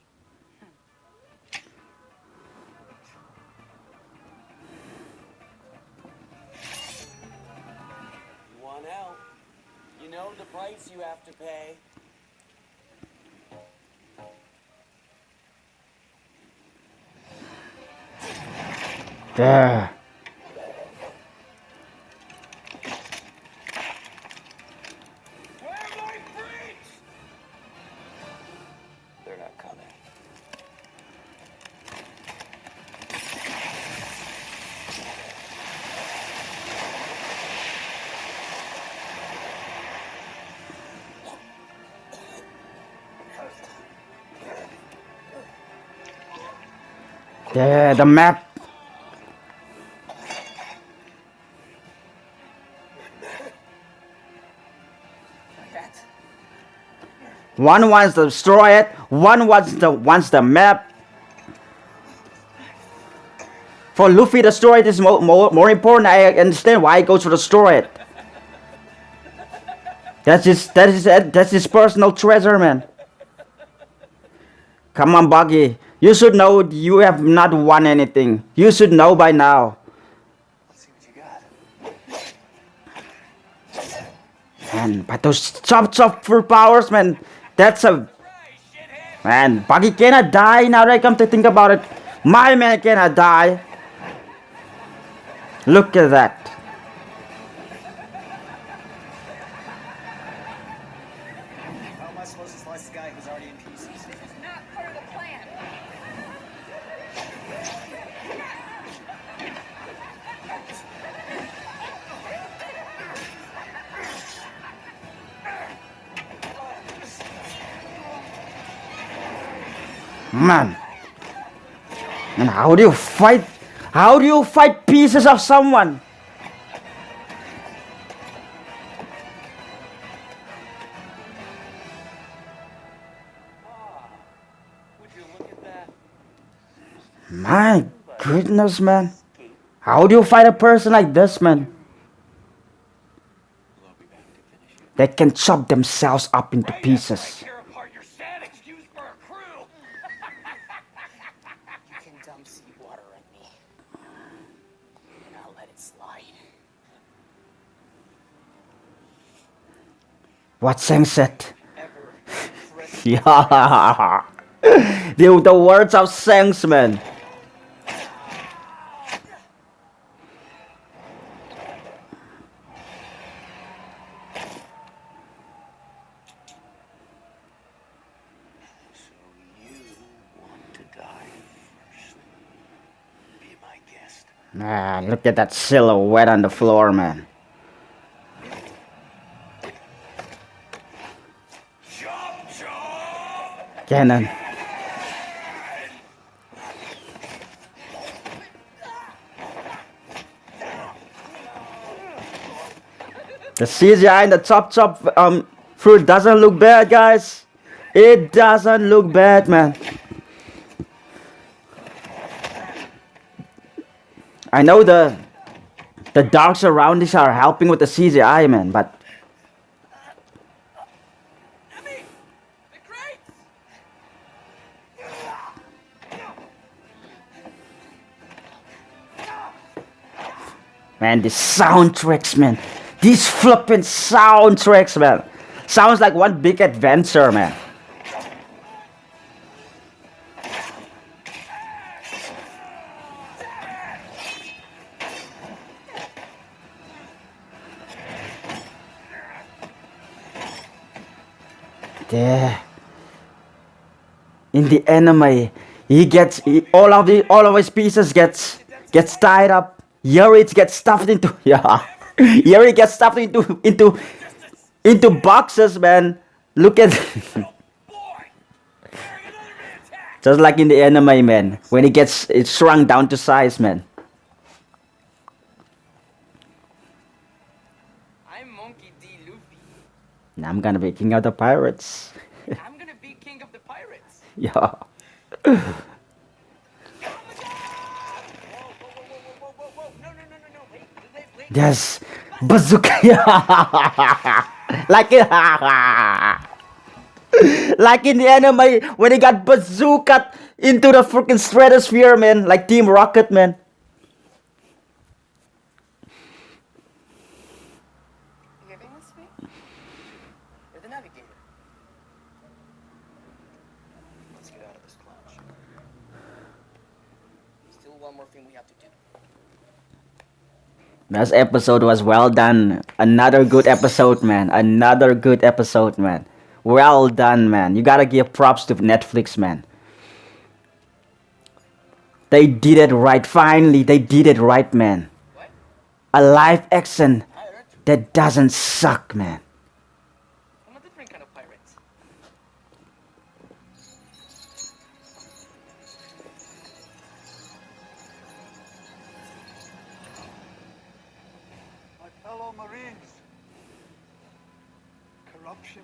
You want out? You know the price you have to pay. There. They're not coming. There, the map. One wants to destroy it, one wants the map. For Luffy, the story is more important. I understand why he goes to destroy it. That's his personal treasure, man. Come on, Buggy. You should know you have not won anything. You should know by now. Let's see what you got. Man, but those chop for powers, man. That's a... Man, Buggy cannot die now that I come to think about it. My man cannot die. Look at that. How am I supposed to slice the guy who's already in pieces? This is not part of the plan. Man. And how do you fight? How do you fight pieces of someone? My goodness, man. How do you fight a person like this, man? They can chop themselves up into pieces. Tear apart your sad excuse for a crew. You can dump seawater at me, and I'll let it slide. What Sang said? Yeah. The words of Sangs, man. So you want to die first? Be my guest. Man, look at that silhouette on the floor, man. Cannon. The CGI in the chop fruit doesn't look bad, guys. It doesn't look bad, man. I know the dark surroundings are helping with the CGI, man, but man, these soundtracks, man. These flipping soundtracks, man. Sounds like one big adventure, man. There. In the anime, all of his pieces gets tied up. Yuri gets stuffed into Yuri gets stuffed into boxes, man. Look at just like in the anime, man. When it's shrunk down to size, man. I'm Monkey D. Luffy. Now I'm gonna be king of the pirates. I'm gonna be king of the pirates. Yeah. Yes, bazooka. like in the anime when he got bazooka into the freaking stratosphere, man, like Team Rocket, man. You giving this to me? You're the navigator. Let's get out of this clutch. Still one more thing we have to do. This episode was well done. Another good episode, man. Another good episode, man. Well done, man. You gotta give props to Netflix, man. They did it right. Finally, they did it right, man. A live action that doesn't suck, man. I'm a different kind of pirate. My fellow Marines. Corruption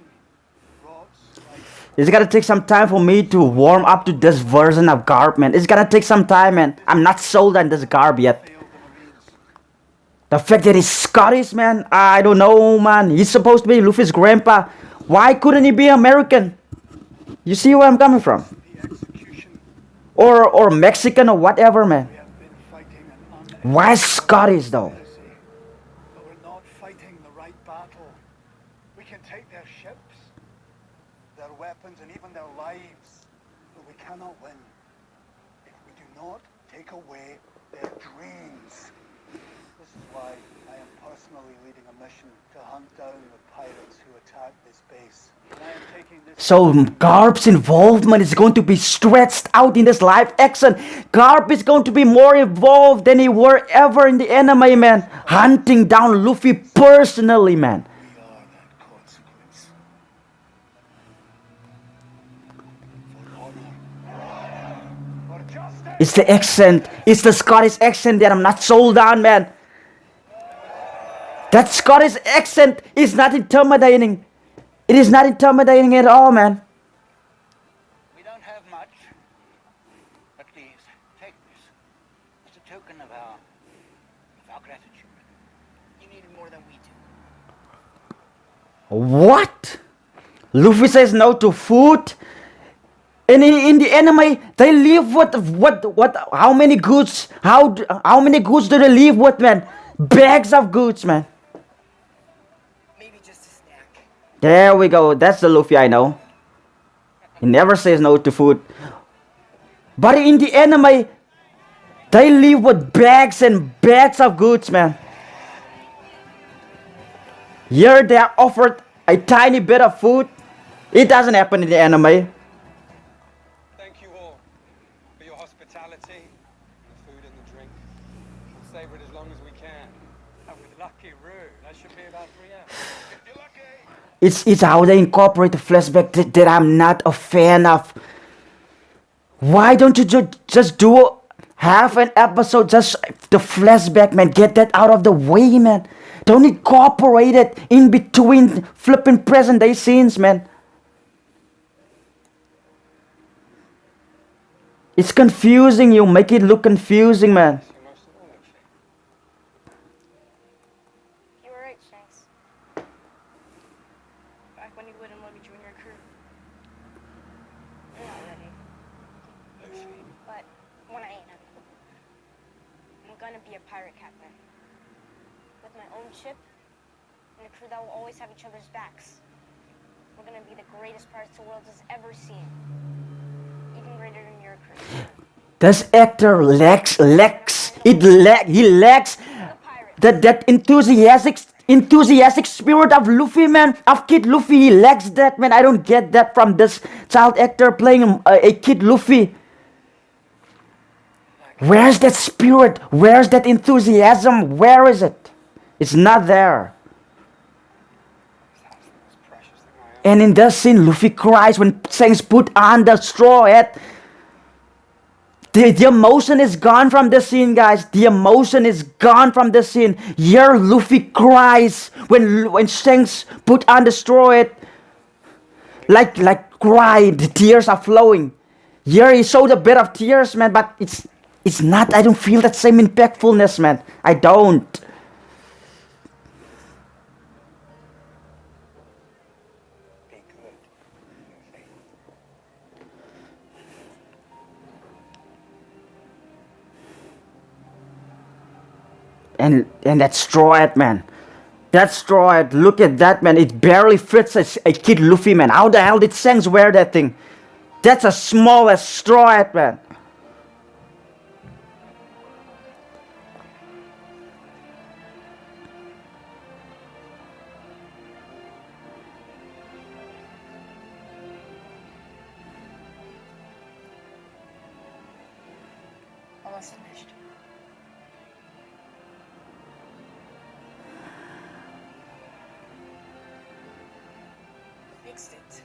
rots like It's gonna take some time for me to warm up to this version of Garb, man. It's gonna take some time, man. I'm not sold on this Garb yet. failed the Marines. The fact that he's Scottish, man, I don't know, man. He's supposed to be Luffy's grandpa. Why couldn't he be American? You see where I'm coming from? The execution. Or Mexican or whatever, man. We have been fighting an Why Scottish, though? conspiracy, but we're not fighting the right battle. We can take their ships, their weapons, and even their lives, but we cannot win if we do not take away their dreams. This is why I am personally leading a mission to hunt down the pirates who attacked this base. And I am taking this. So Garb's involvement is going to be stretched out in this live action. Garb is going to be more involved than he were ever in the anime, man. Hunting down Luffy personally, man. We are that consequence. For honor. For justice. It's the accent. It's the Scottish accent that I'm not sold on, man. That Scottish accent is not intimidating. It is not intimidating at all, man. We don't have much, but please, take What? Luffy says no to food? And in the anime, they live with what? How many goods? How many goods do they live with, man? Bags of goods, man. Maybe just a snack. There we go. That's the Luffy I know. He never says no to food. But in the anime, they live with bags and bags of goods, man. Here they are offered a tiny bit of food. It doesn't happen in the anime. Thank you all for your hospitality, the food and the drink. We'll savor it as long as we can. And with lucky Roo, that should be about 3 hours. If you're lucky. It's how they incorporate the flashback that I'm not a fan of. Why don't you just do half an episode, just the flashback, man? Get that out of the way, man. Don't incorporate it in between flipping present day scenes, man. It's confusing you. Make it look confusing, man. You were right, Shanks. Back when you wouldn't let me join your crew. I'm not ready. But when I am, I'm gonna be a pirate captain. With my own ship and a crew that will always have each other's backs. We're gonna be the greatest pirates the world has ever seen. Even greater than your crew. This actor he lacks that enthusiastic spirit of Luffy, man, of Kid Luffy. He lacks that, man. I don't get that from this child actor playing a Kid Luffy. Where's that spirit? Where's that enthusiasm? Where is it? It's not there. And in this scene, Luffy cries when Shanks put on the straw hat. The emotion is gone from the scene, guys. The emotion is gone from the scene. Here, Luffy cries when Shanks put on the straw hat. Like cry. The tears are flowing. Here, he showed a bit of tears, man, but it's not. I don't feel that same impactfulness, man. I don't. And that straw hat, man. That straw hat, look at that, man. It barely fits a Kid Luffy, man. How the hell did Shanks wear that thing? That's as small as straw hat, man. Almost finished. Fixed it.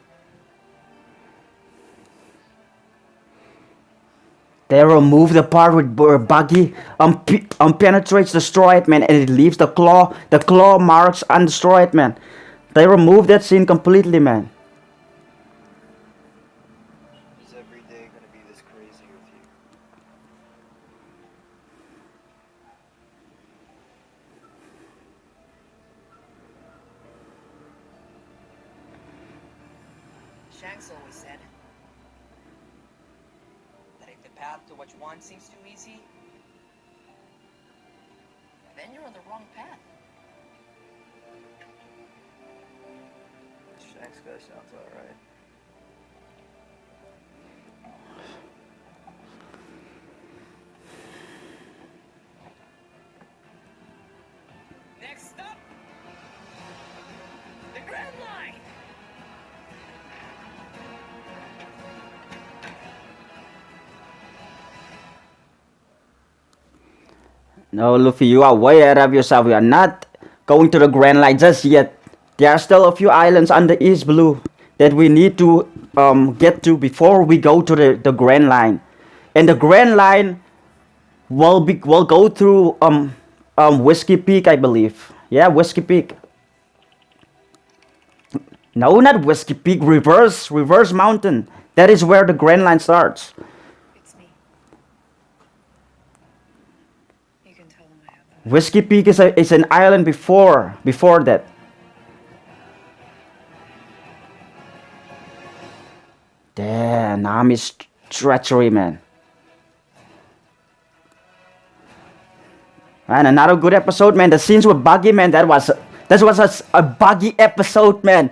They remove the part where Buggy penetrates the straw hat, man, and it leaves the claw marks on the straw hat, man. They remove that scene completely, man. Is every day gonna be this crazy with you? Shanks always said that if the path to what you want seems too easy, then you're on the wrong path. Shanks guy sounds alright. Next up, the Grand Line. No, Luffy, you are way ahead of yourself. We are not going to the Grand Line just yet. There are still a few islands on the East Blue that we need to get to before we go to the Grand Line. And the Grand Line will go through Whiskey Peak, I believe. Yeah, Whiskey Peak. No, not Whiskey Peak. Reverse Mountain. That is where the Grand Line starts. It's me. You can tell them I have that. Whiskey Peak is an island before that. Damn, Nami's treachery, man. And another good episode, man. The scenes with Buggy, man. That was a Buggy episode, man.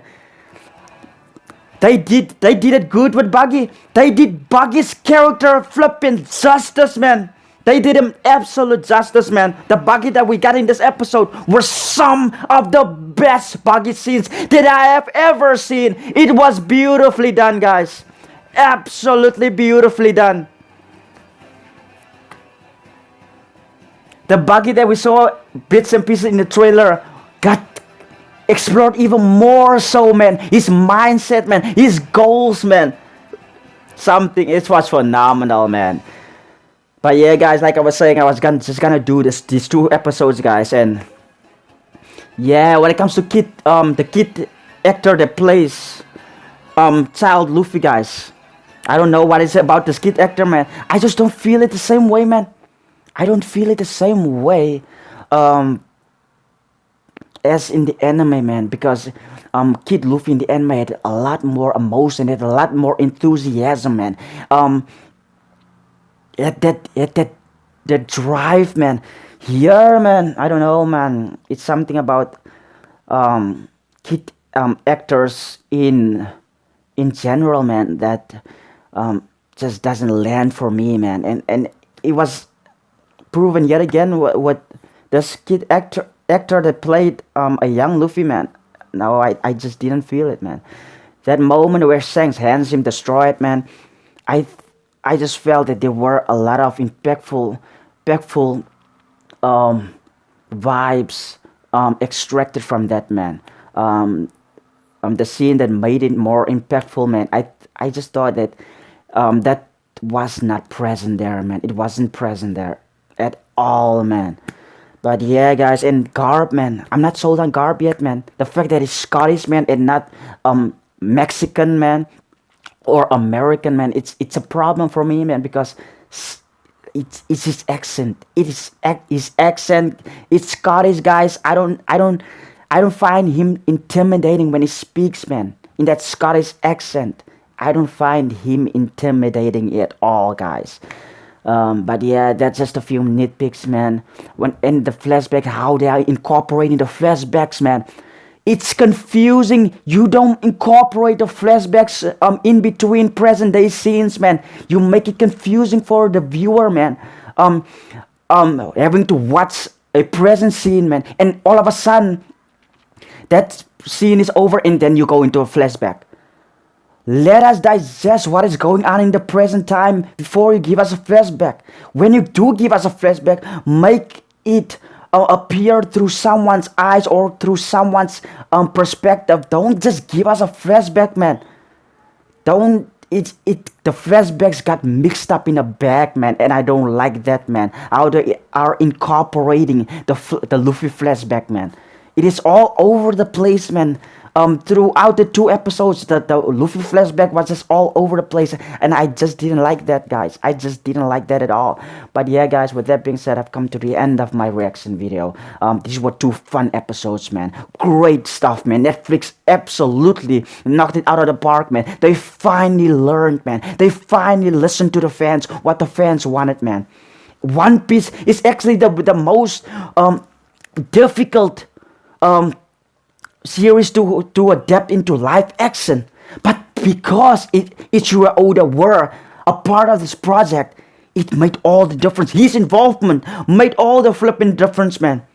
They did it good with Buggy. They did Buggy's character flipping justice, man. They did him absolute justice, man. The Buggy that we got in this episode were some of the best Buggy scenes that I have ever seen. It was beautifully done, guys. Absolutely beautifully done. The Buggy that we saw bits and pieces in the trailer got explored even more so, man. His mindset, man. His goals, man. It was phenomenal, man. But yeah, guys, like I was saying, I was just gonna do these 2 episodes, guys, and yeah, when it comes to the kid actor that plays child Luffy, guys, I don't know what it's about this kid actor, man. I just don't feel it the same way, man. I don't feel it the same way as in the anime, man, because Kid Luffy in the anime had a lot more emotion, had a lot more enthusiasm, man. That drive, man. Here, man, I don't know, man. It's something about kid actors in general, man, that just doesn't land for me, man. And it was proven yet again what this kid actor that played a young Luffy, man. No, I just didn't feel it, man. That moment where Shanks hands him destroyed, man, I just felt that there were a lot of impactful vibes extracted from that, man. The scene that made it more impactful, man. I just thought that that was not present there, man. It wasn't present there at all, man. But yeah, guys, and Garp, man. I'm not sold on Garp yet, man. The fact that he's Scottish, man, and not Mexican, man, or American, man. It's a problem for me, man, because it's his accent. It is his accent. It's Scottish, guys. I don't find him intimidating when he speaks, man. In that Scottish accent, I don't find him intimidating at all, guys. But yeah, that's just a few nitpicks, man. When in the flashback, how they are incorporating the flashbacks, man. It's confusing. You don't incorporate the flashbacks in between present day scenes, man. You make it confusing for the viewer, man. Having to watch a present scene, man, and all of a sudden that scene is over and then you go into a flashback. Let us digest what is going on in the present time before you give us a flashback. When you do give us a flashback, make it appear through someone's eyes or through someone's perspective. Don't just give us a flashback, man. The flashbacks got mixed up in a bag, man, and I don't like that, man. How they are incorporating the Luffy flashback, man. It is all over the place, man. Throughout the 2 episodes, the Luffy flashback was just all over the place, and I just didn't like that, guys. I just didn't like that at all. But yeah, guys, with that being said, I've come to the end of my reaction video. These were 2 fun episodes, man. Great stuff, man. Netflix absolutely knocked it out of the park, man. They finally learned, man. They finally listened to the fans, what the fans wanted, man. One Piece is actually the most difficult series to adapt into live action, but because Ichiro Oda were a part of this project, it made all the difference. His involvement made all the flipping difference, man.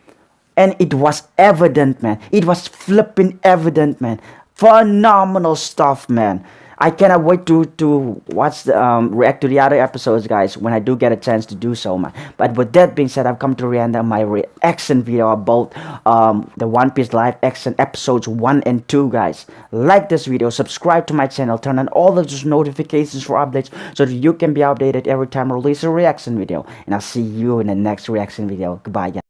And it was evident, man. It was flipping evident, man. Phenomenal stuff, man. I cannot wait to watch the react to the other episodes, guys, when I do get a chance to do so, man. But with that being said, I've come to the end of my reaction video about the One Piece live action episodes 1 and 2, guys. Like this video, subscribe to my channel, turn on all those notifications for updates so that you can be updated every time I release a reaction video. And I'll see you in the next reaction video. Goodbye, guys.